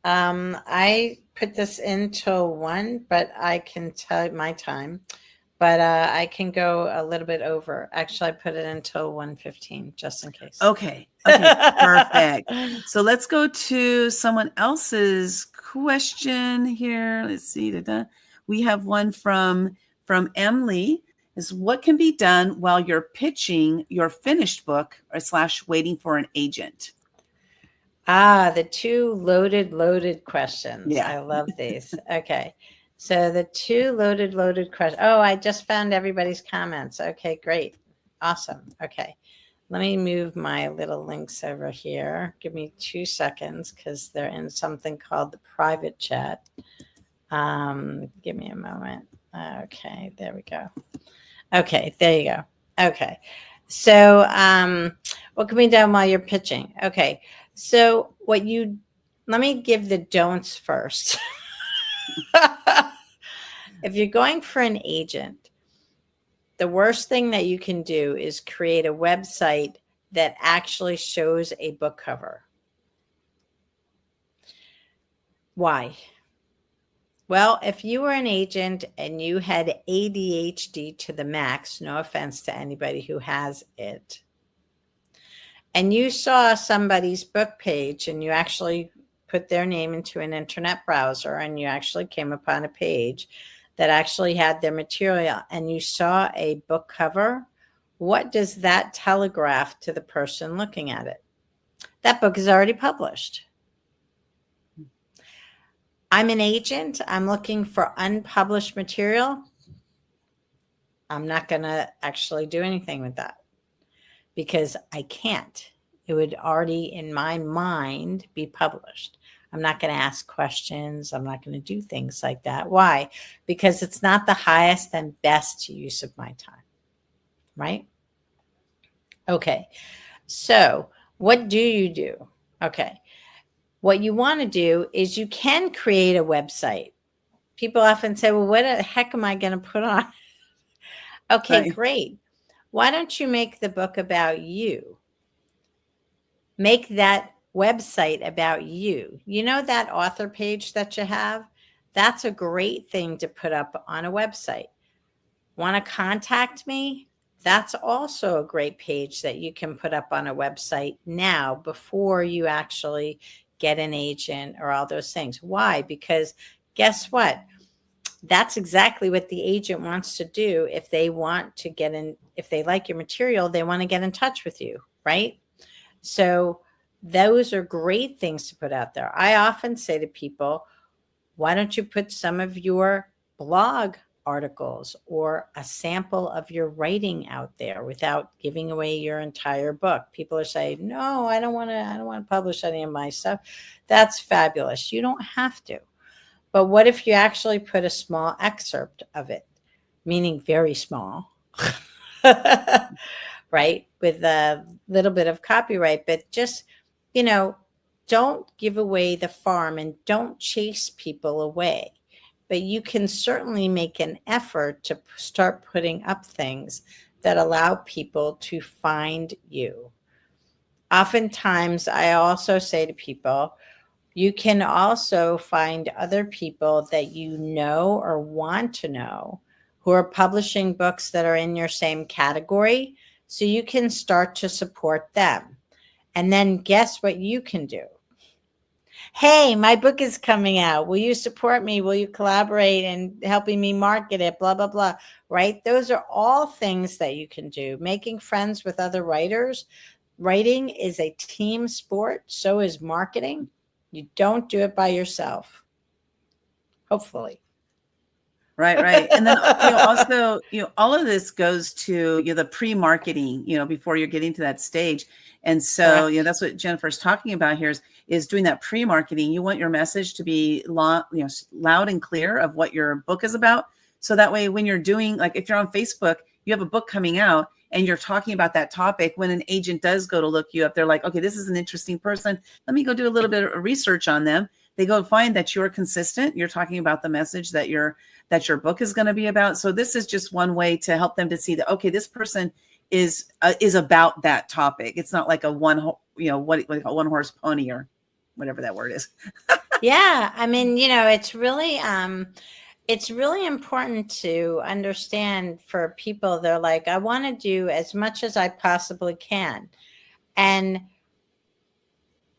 I put this in till 1, but I can tell you my time. But I can go a little bit over. Actually, I put it until 1:15, just in case. Okay, perfect. So let's go to someone else's question here. Let's see. We have one from Emily. Is what can be done while you're pitching your finished book / waiting for an agent? The 2 loaded questions. Yeah. I love these. Okay. So the 2 loaded questions. Oh, I just found everybody's comments. Okay, great. Awesome. Okay. Let me move my little links over here. Give me 2 seconds because they're in something called the private chat. Give me a moment. Okay, there we go. Okay, there you go. Okay. So what can be done while you're pitching? Okay. So let me give the don'ts first. If you're going for an agent, the worst thing that you can do is create a website that actually shows a book cover. Why? Well, if you were an agent and you had ADHD to the max, no offense to anybody who has it, and you saw somebody's book page and you actually put their name into an internet browser and you actually came upon a page that actually had their material and you saw a book cover, what does that telegraph to the person looking at it? That book is already published. I'm an agent. I'm looking for unpublished material. I'm not going to actually do anything with that because I can't. It would already, in my mind, be published. I'm not going to ask questions. I'm not going to do things like that. Why? Because it's not the highest and best use of my time, right? Okay. So what do you do? Okay. What you want to do is you can create a website. People often say, well, what the heck am I going to put on? Okay, Right. great. Why don't you make the book about you? Make that website about you. You know that author page that you have? That's a great thing to put up on a website. Want to contact me? That's also a great page that you can put up on a website now before you actually get an agent or all those things. Why? Because guess what? That's exactly what the agent wants to do. If they want to get in, if they like your material, they want to get in touch with you, right? So those are great things to put out there. I often say to people, why don't you put some of your blog articles or a sample of your writing out there without giving away your entire book? People are saying, no, I don't want to publish any of my stuff. That's fabulous. You don't have to. But what if you actually put a small excerpt of it, meaning very small, right? With a little bit of copyright, but just, don't give away the farm and don't chase people away. But you can certainly make an effort to start putting up things that allow people to find you. Oftentimes, I also say to people, you can also find other people that you know or want to know who are publishing books that are in your same category, so you can start to support them. And then guess what you can do? Hey, my book is coming out. Will you support me? Will you collaborate in helping me market it? Blah, blah, blah, right? Those are all things that you can do. Making friends with other writers. Writing is a team sport. So is marketing. You don't do it by yourself. Hopefully. Right, right. And then, also, all of this goes to, the pre-marketing, before you're getting to that stage. And so, Correct. that's what Jennifer's talking about here is doing that pre-marketing. You want your message to be loud and clear of what your book is about. So that way, when you're doing, like, if you're on Facebook, you have a book coming out and you're talking about that topic, when an agent does go to look you up, they're like, okay, this is an interesting person. Let me go do a little bit of research on them. They go find that you're consistent. You're talking about the message that your book is going to be about. So this is just one way to help them to see that, okay, this person is about that topic. It's not like a one horse pony or whatever that word is. Yeah. I mean, it's really important to understand for people. They're like, I want to do as much as I possibly can. And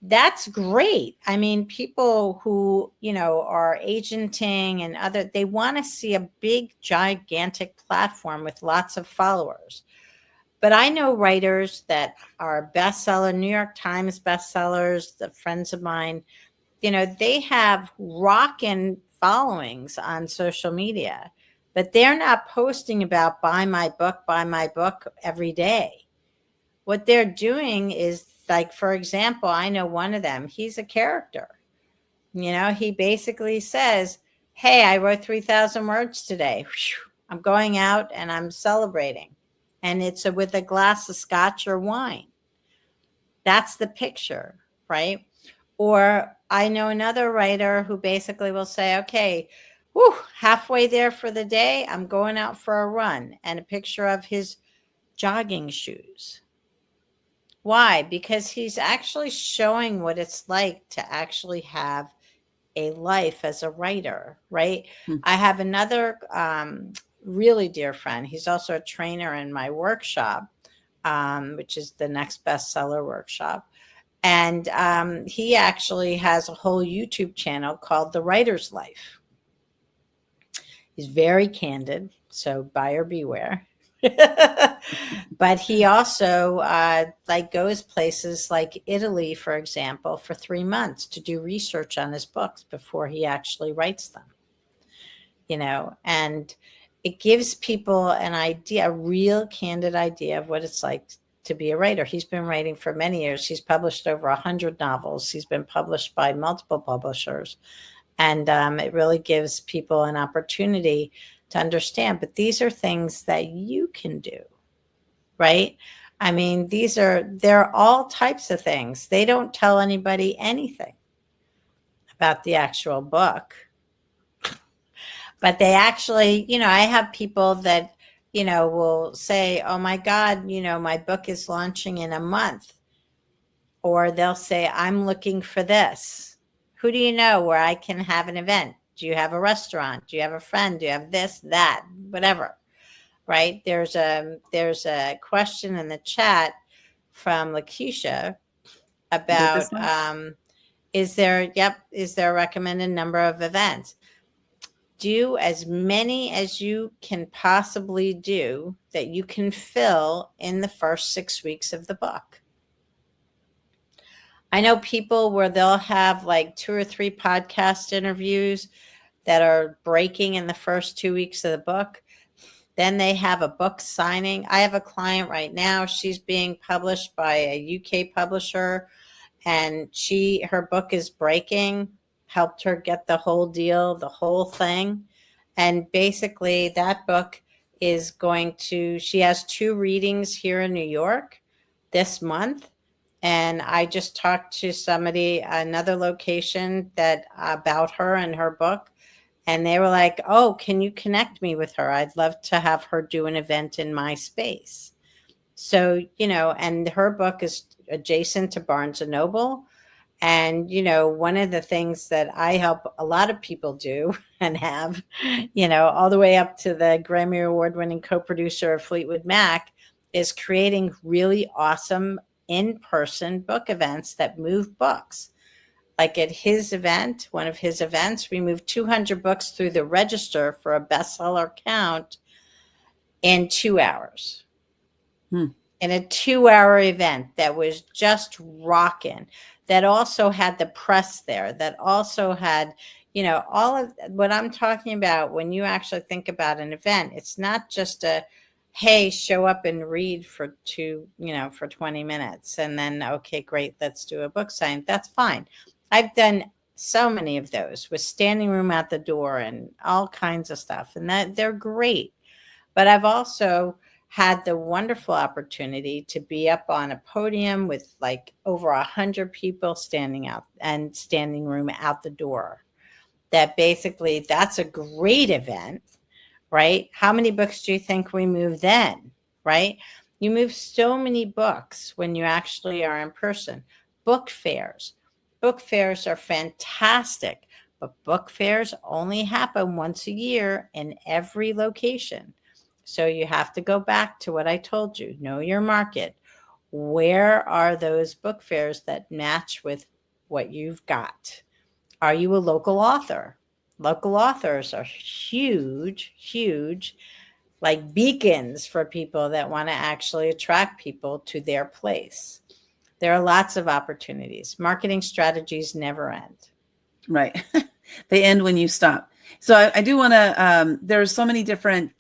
that's great. I mean, people who, are agenting and they want to see a big, gigantic platform with lots of followers. But I know writers that are bestseller, New York Times bestsellers, the friends of mine, they have rockin' followings on social media, but they're not posting about buy my book every day. What they're doing is, like, for example, I know one of them, he's a character. He basically says, hey, I wrote 3,000 words today. I'm going out and I'm celebrating. And it's with a glass of scotch or wine. That's the picture, right? Or I know another writer who basically will say, okay, halfway there for the day, I'm going out for a run, and a picture of his jogging shoes. Why? Because he's actually showing what it's like to actually have a life as a writer, right? I have another really dear friend. He's also a trainer in my workshop, which is the next bestseller workshop. And he actually has a whole YouTube channel called The Writer's Life. He's very candid, so buyer beware. But he also like goes places like Italy, for example, for 3 months to do research on his books before he actually writes them. And it gives people an idea, a real candid idea of what it's like to be a writer. He's been writing for many years. He's published over 100 novels. He's been published by multiple publishers. And it really gives people an opportunity to understand. But these are things that you can do, right? I mean, they're all types of things. They don't tell anybody anything about the actual book. But they actually, I have people that, will say, oh my God, my book is launching in a month. Or they'll say, I'm looking for this. Who do you know where I can have an event? Do you have a restaurant? Do you have a friend? Do you have this, that, whatever? Right? There's a question in the chat from Lakeisha about, is there a recommended number of events? Do as many as you can possibly do that you can fill in the first 6 weeks of the book. I know people where they'll have like 2 or 3 podcast interviews that are breaking in the first 2 weeks of the book. Then they have a book signing. I have a client right now. She's being published by a UK publisher, and her book is breaking. Helped her get the whole deal, the whole thing. And basically that book is she has 2 readings here in New York this month. And I just talked to somebody, another location about her and her book. And they were like, oh, can you connect me with her? I'd love to have her do an event in my space. So, and her book is adjacent to Barnes & Noble. And, one of the things that I help a lot of people do and have, all the way up to the Grammy Award-winning co-producer of Fleetwood Mac, is creating really awesome in-person book events that move books. Like at his event, one of his events, we moved 200 books through the register for a bestseller count in 2 hours. In a 2-hour event that was just rocking. That also had the press there, that also had, all of what I'm talking about. When you actually think about an event, it's not just hey, show up and read for 20 minutes. And then, okay, great, let's do a book signing. That's fine. I've done so many of those with standing room at the door and all kinds of stuff. And that they're great. But I've also had the wonderful opportunity to be up on a podium with like over 100 people standing out and standing room out the door. That basically, that's a great event, right? How many books do you think we move then, right? You move so many books when you actually are in person. Book fairs. Book fairs are fantastic, but book fairs only happen once a year in every location. So you have to go back to what I told you. Know your market. Where are those book fairs that match with what you've got? Are you a local author? Local authors are huge, huge, like beacons for people that want to actually attract people to their place. There are lots of opportunities. Marketing strategies never end. Right. They end when you stop. So I do want to, there's so many different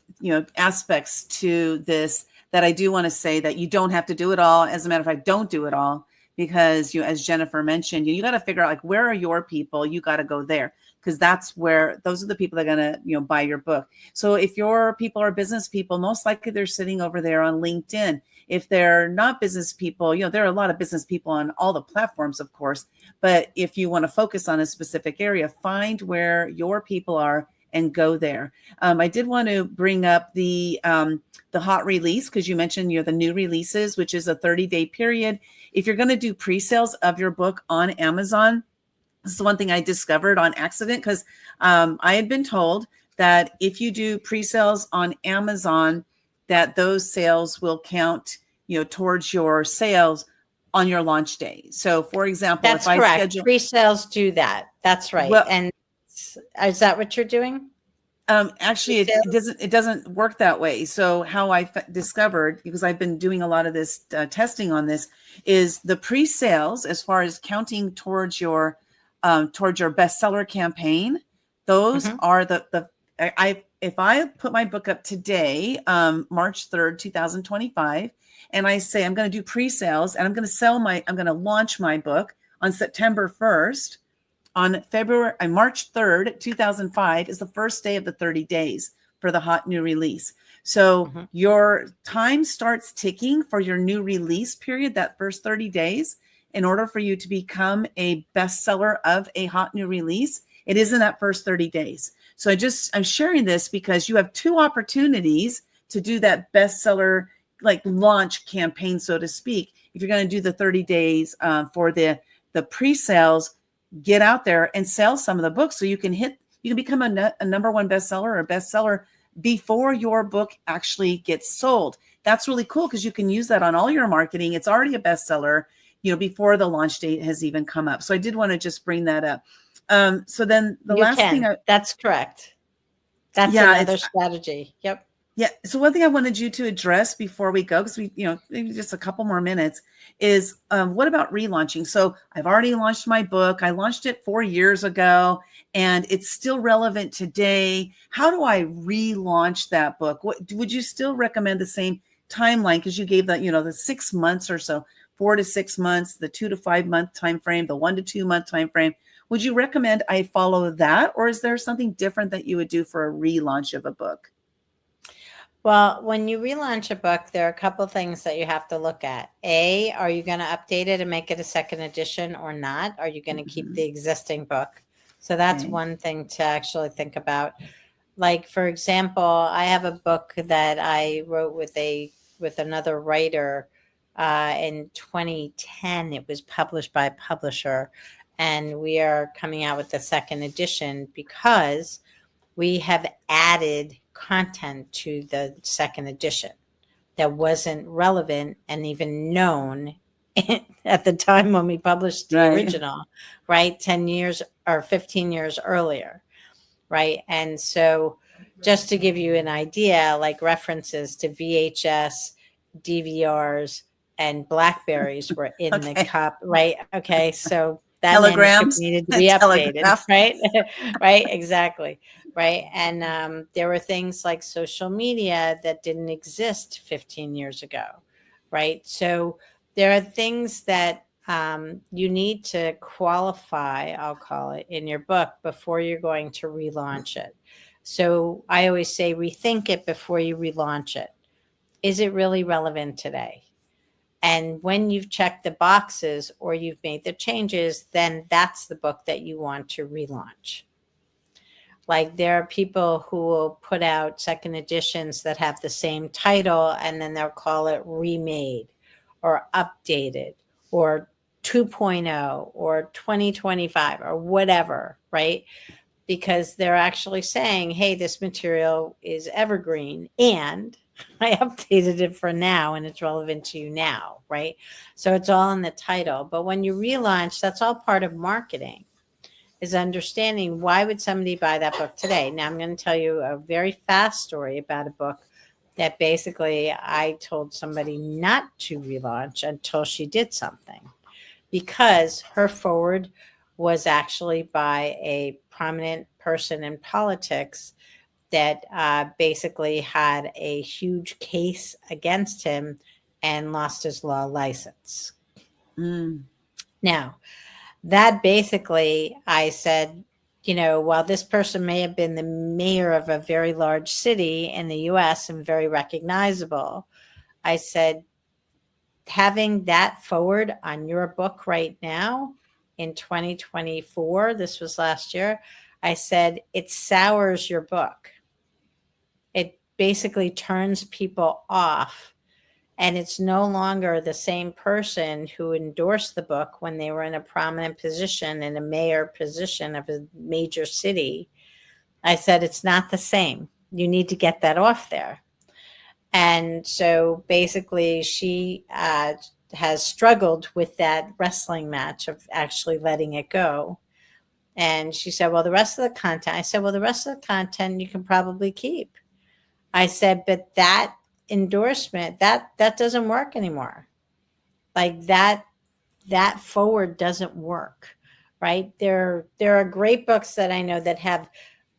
aspects to this that I do want to say that you don't have to do it all. As a matter of fact, don't do it all, because as Jennifer mentioned, you got to figure out like, where are your people? You got to go there, because those are the people that are going to, buy your book. So if your people are business people, most likely they're sitting over there on LinkedIn. If they're not business people, there are a lot of business people on all the platforms, of course. But if you want to focus on a specific area, find where your people are and go there. I did want to bring up the hot release, because you mentioned the new releases, which is a 30-day period. If you're going to do pre-sales of your book on Amazon, this is one thing I discovered on accident, because I had been told that if you do pre-sales on Amazon, that those sales will count, towards your sales on your launch day. So for example, That's if I correct. schedule, Pre-sales do that. That's right. well, And is that what you're doing? actually, Pre-sales? it doesn't work that way. So how I discovered, because I've been doing a lot of this testing on this, is the pre-sales, as far as counting towards your bestseller campaign. Those Mhm. are if I put my book up today, March 3rd, 2025, and I say I'm going to do pre-sales and I'm going to launch my book on September 1st. On March 3rd, 2005 is the first day of the 30 days for the hot new release. So Mhm. your time starts ticking for your new release period, that first 30 days, in order for you to become a bestseller of a hot new release. It is in that first 30 days. So I'm sharing this because you have two opportunities to do that bestseller like launch campaign, so to speak. If you're going to do the 30 days for the pre-sales, get out there and sell some of the books so you can become a number one bestseller or a bestseller before your book actually gets sold. That's really cool because you can use that on all your marketing. It's already a bestseller, before the launch date has even come up. So I did want to just bring that up. So then the You last thing can. That's correct. That's yeah, another strategy. Yep. yeah. So one thing I wanted you to address before we go, because maybe just a couple more minutes, is what about relaunching? So I've already launched my book. I launched it 4 years ago, and it's still relevant today. How do I relaunch that book? What would you still recommend the same timeline? Because you gave the 6 months or so, 4 to 6 months, the 2 to 5 month time frame, the 1 to 2 month time frame. Would you recommend I follow that, or is there something different that you would do for a relaunch of a book? Well, when you relaunch a book, there are a couple things that you have to look at. A, are you going to update it and make it a second edition or not? Are you going to keep the existing book? So that's Okay. one thing to actually think about. Like, for example, I have a book that I wrote with another writer in 2010. It was published by a publisher, and we are coming out with the second edition because we have added content to the second edition that wasn't relevant and even known at the time when we published the Right. original, right? 10 years or 15 years earlier, right? And so, just to give you an idea, like references to VHS, DVRs, and Blackberries were in the Okay. cup, right? Okay, so that manuscript Telegrams. needed to be updated, Telegraph. right? Right, exactly, right. And there were things like social media that didn't exist 15 years ago, right? So there are things that you need to qualify, I'll call it, in your book before you're going to relaunch it. So I always say rethink it before you relaunch it. Is it really relevant today? And when you've checked the boxes or you've made the changes, then that's the book that you want to relaunch. Like there are people who will put out second editions that have the same title and then they'll call it remade or updated or 2.0 or 2025 or whatever, right? Because they're actually saying, hey, this material is evergreen and I updated it for now and it's relevant to you now, right? So it's all in the title. But when you relaunch, that's all part of marketing, is understanding why would somebody buy that book today. Now I'm going to tell you a very fast story about a book that basically I told somebody not to relaunch until she did something, because her forward was actually by a prominent person in politics that basically had a huge case against him and lost his law license. Mm. Now, that basically, I said, while this person may have been the mayor of a very large city in the US and very recognizable, I said, having that forward on your book right now in 2024, this was last year, I said, it sours your book. It basically turns people off. And it's no longer the same person who endorsed the book when they were in a prominent position, in a mayor position of a major city. I said, it's not the same. You need to get that off there. And so basically she has struggled with that wrestling match of actually letting it go. And she said, well, the rest of the content, I said, well, the rest of the content you can probably keep. I said, but that endorsement, that doesn't work anymore. Like that forward doesn't work, right? There are great books that I know that have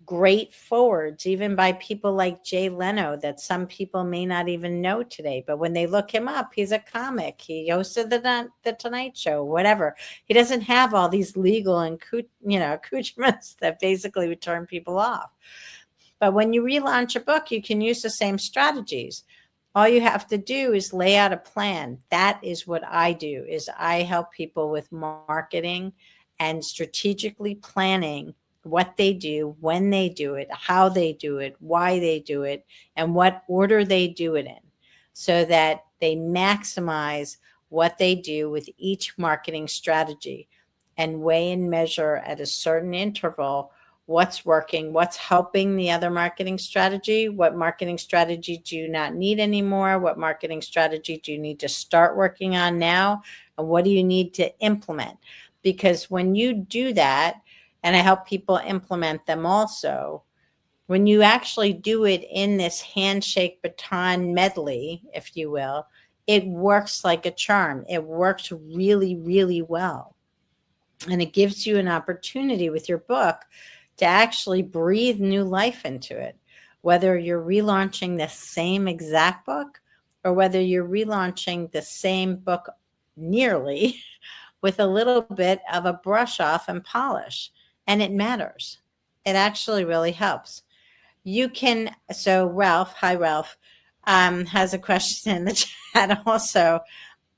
great forwards, even by people like Jay Leno, that some people may not even know today. But when they look him up, he's a comic. He hosted the Tonight Show, whatever. He doesn't have all these legal and accoutrements that basically would turn people off. But when you relaunch a book, you can use the same strategies. All you have to do is lay out a plan. That is what I do, is I help people with marketing and strategically planning what they do, when they do it, how they do it, why they do it, and what order they do it in, so that they maximize what they do with each marketing strategy and weigh and measure at a certain interval what's working, what's helping the other marketing strategy, what marketing strategy do you not need anymore, what marketing strategy do you need to start working on now, and what do you need to implement? Because when you do that, and I help people implement them also, when you actually do it in this handshake baton medley, if you will, it works like a charm. It works really, really well. And it gives you an opportunity with your book to actually breathe new life into it, whether you're relaunching the same exact book or whether you're relaunching the same book nearly with a little bit of a brush off and polish. And it matters. It actually really helps. You can, so Ralph, hi Ralph, has a question in the chat also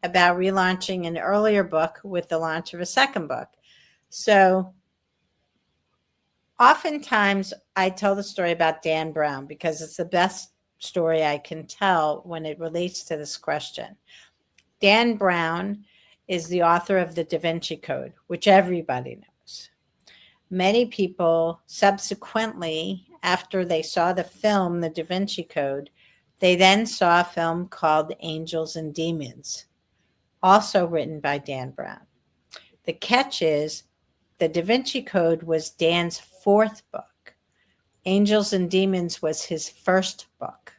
about relaunching an earlier book with the launch of a second book. So oftentimes I tell the story about Dan Brown because it's the best story I can tell when it relates to this question. Dan Brown is the author of the Da Vinci Code, which everybody knows. Many people subsequently, after they saw the film, The Da Vinci Code, they then saw a film called Angels and Demons, also written by Dan Brown. The catch is the Da Vinci Code was Dan's fourth book. Angels and Demons was his first book.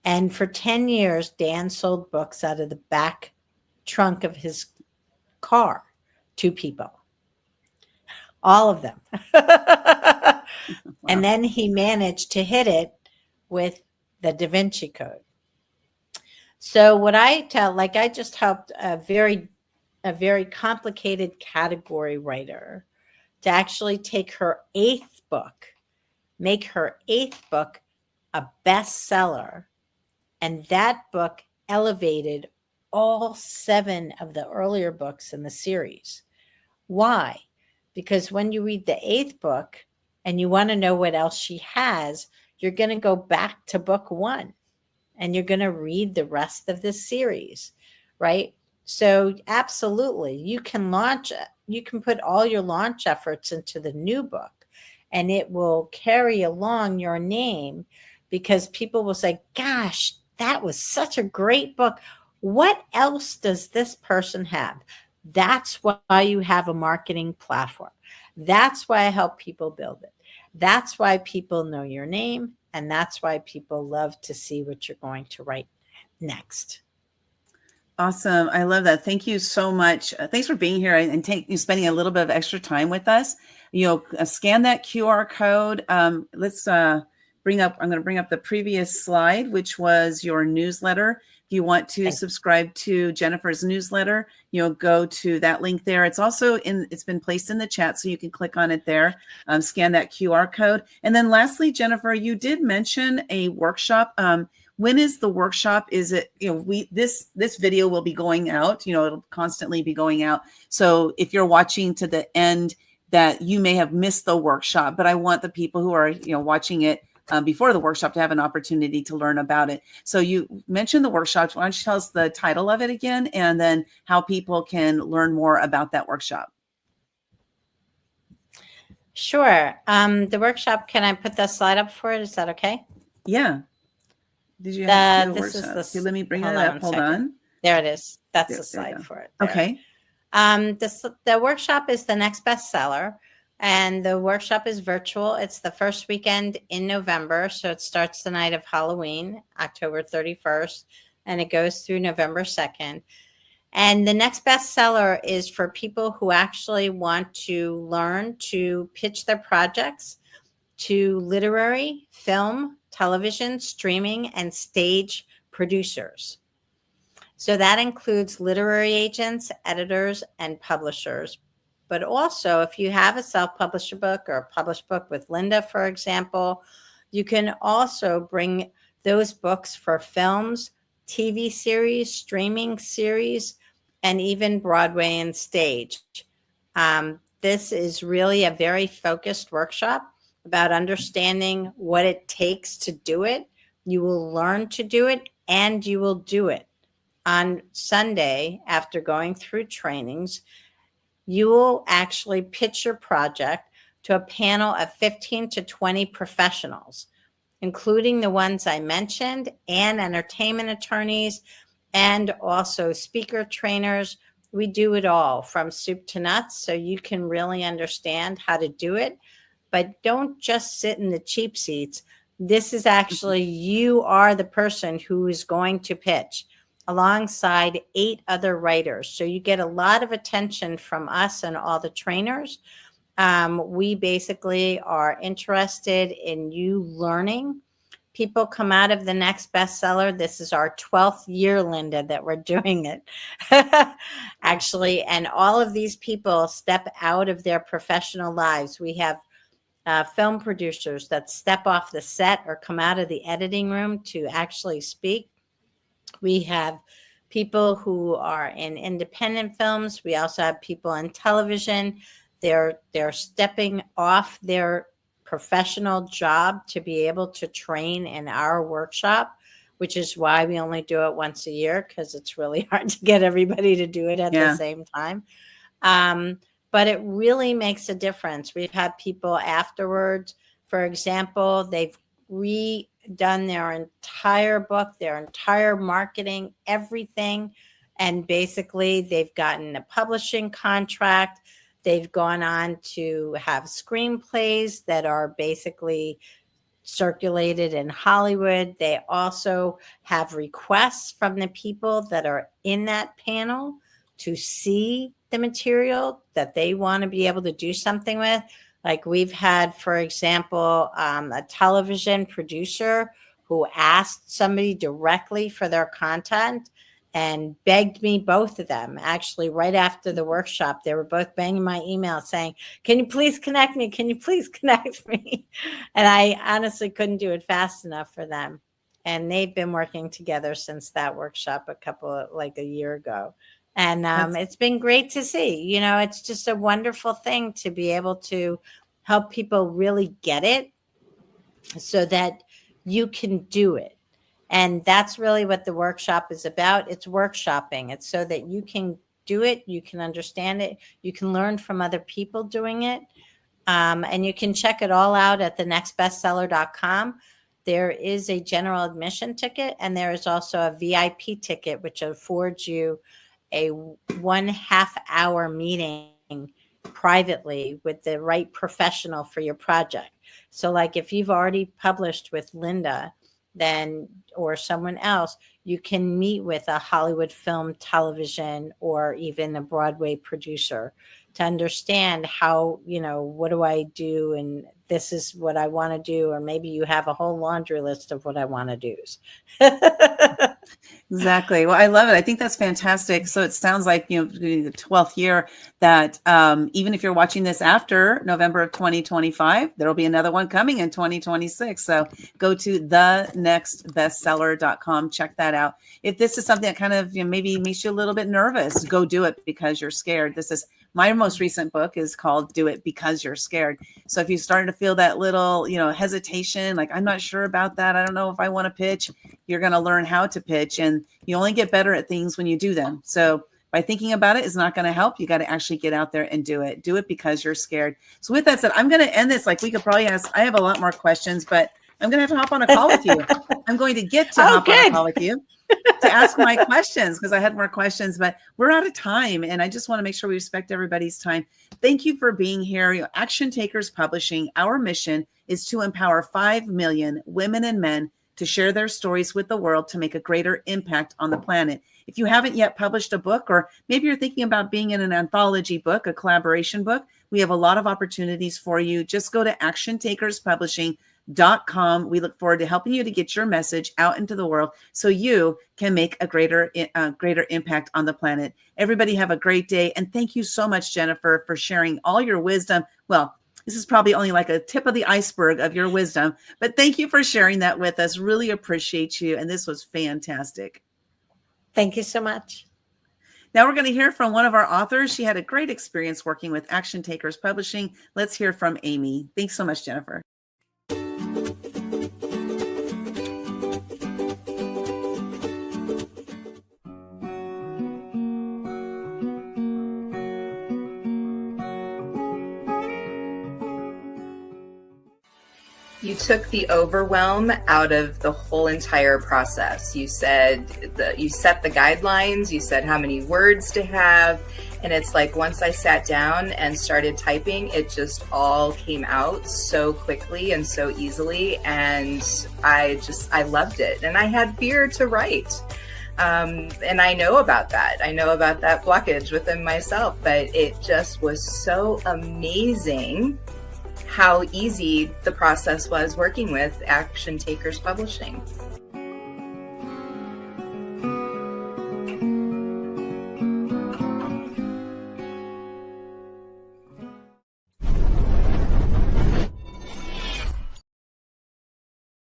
And for 10 years, Dan sold books out of the back trunk of his car to people. All of them. Wow. And then he managed to hit it with the Da Vinci Code. So what I tell, like I just helped a very complicated category writer to actually take her eighth book, make her eighth book a bestseller. And that book elevated all 7 of the earlier books in the series. Why? Because when you read the 8th book and you want to know what else she has, you're going to go back to book 1 and you're going to read the rest of the series, right? So absolutely, you can put all your launch efforts into the new book and it will carry along your name because people will say, gosh, that was such a great book. What else does this person have? That's why you have a marketing platform. That's why I help people build it. That's why people know your name. And that's why people love to see what you're going to write next. Awesome. I love that. Thank you so much. Thanks for being here and spending a little bit of extra time with us. Scan that QR code. I'm going to bring up the previous slide, which was your newsletter. If you want to subscribe to Jennifer's newsletter, go to that link there. It's also it's been placed in the chat, so you can click on it there, scan that QR code. And then lastly, Jennifer, you did mention a workshop. When is the workshop? Is it, this video will be going out, it'll constantly be going out. So if you're watching to the end, that you may have missed the workshop, but I want the people who are, watching it before the workshop to have an opportunity to learn about it. So you mentioned the workshop. Why don't you tell us the title of it again, and then how people can learn more about that workshop? Sure. The workshop, can I put the slide up for it? Is that okay? Yeah. Did you have the this workshop? is the, let me bring it up. Hold on. There it is. That's There the you slide go. for it. There. Okay. The workshop is the next bestseller, and the workshop is virtual. It's the first weekend in November, so it starts the night of Halloween, October 31st, and it goes through November 2nd. And the next bestseller is for people who actually want to learn to pitch their projects to literary, film, television, streaming, and stage producers. So that includes literary agents, editors, and publishers. But also, if you have a self-published book or a published book with Lynda, for example, you can also bring those books for films, TV series, streaming series, and even Broadway and stage. This is really a very focused workshop about understanding what it takes to do it. You will learn to do it, and you will do it. On Sunday, after going through trainings, you will actually pitch your project to a panel of 15 to 20 professionals, including the ones I mentioned, and entertainment attorneys, and also speaker trainers. We do it all from soup to nuts, so you can really understand how to do it. But don't just sit in the cheap seats. This is actually, you are the person who is going to pitch alongside 8 other writers. So you get a lot of attention from us and all the trainers. We basically are interested in you learning. People come out of the next bestseller. This is our 12th year, Lynda, that we're doing it. Actually, and all of these people step out of their professional lives. We have film producers that step off the set or come out of the editing room to actually speak. We have people who are in independent films. We also have people in television. They're stepping off their professional job to be able to train in our workshop, which is why we only do it once a year, because it's really hard to get everybody to do it at the same time. But it really makes a difference. We've had people afterwards, for example, they've redone their entire book, their entire marketing, everything. And basically they've gotten a publishing contract. They've gone on to have screenplays that are basically circulated in Hollywood. They also have requests from the people that are in that panel to see the material that they want to be able to do something with. Like we've had, for example, a television producer who asked somebody directly for their content and begged me, both of them, actually right after the workshop. They were both banging my email saying, can you please connect me? Can you please connect me? And I honestly couldn't do it fast enough for them. And they've been working together since that workshop a year ago. And it's been great to see. You know, it's just a wonderful thing to be able to help people really get it so that you can do it. And that's really what the workshop is about. It's workshopping. It's so that you can do it, you can understand it, you can learn from other people doing it. And you can check it all out at thenextbestseller.com. There is a general admission ticket, and there is also a VIP ticket, which affords you a 1.5 hour meeting privately with the right professional for your project. So like if you've already published with Lynda, then, or someone else, you can meet with a Hollywood film, television, or even a Broadway producer to understand how, you know, what do I do? And this is what I want to do. Or maybe you have a whole laundry list of what I want to do. Exactly. Well, I love it. I think that's fantastic. So it sounds like, you know, the 12th year that even if you're watching this after November of 2025, there'll be another one coming in 2026. So go to thenextbestseller.com. Check that out. If this is something that kind of, you know, maybe makes you a little bit nervous, go do it because you're scared. This is my most recent book is called Do It Because You're Scared. So if you started to feel that little, you know, hesitation, like, I'm not sure about that, I don't know if I want to pitch, you're going to learn how to pitch. And you only get better at things when you do them. So by thinking about it is not going to help. You got to actually get out there and do it. Do it because you're scared. So with that said, I'm going to end this. Like we could probably ask, I have a lot more questions, but I'm going to have to hop on a call with you. I'm going to get to hop on a call with you. to ask my questions because I had more questions, but we're out of time. And I just want to make sure we respect everybody's time. Thank you for being here. Action Takers Publishing, our mission is to empower 5 million women and men to share their stories with the world to make a greater impact on the planet. If you haven't yet published a book, or maybe you're thinking about being in an anthology book, a collaboration book, we have a lot of opportunities for you. Just go to actiontakerspublishing.com. We look forward to helping you to get your message out into the world so you can make a greater impact on the planet. Everybody have a great day. And thank you so much, Jennifer, for sharing all your wisdom. Well, this is probably only like a tip of the iceberg of your wisdom, but thank you for sharing that with us. Really appreciate you. And this was fantastic. Thank you so much. Now we're going to hear from one of our authors. She had a great experience working with Action Takers Publishing. Let's hear from Amy. Thanks so much, Jennifer. You took the overwhelm out of the whole entire process. You said you set the guidelines, you said how many words to have, and it's like once I sat down and started typing, it just all came out so quickly and so easily, and I loved it. And I had fear to write. And I know about that. I know about that blockage within myself, but it just was so amazing how easy the process was working with Action Takers Publishing.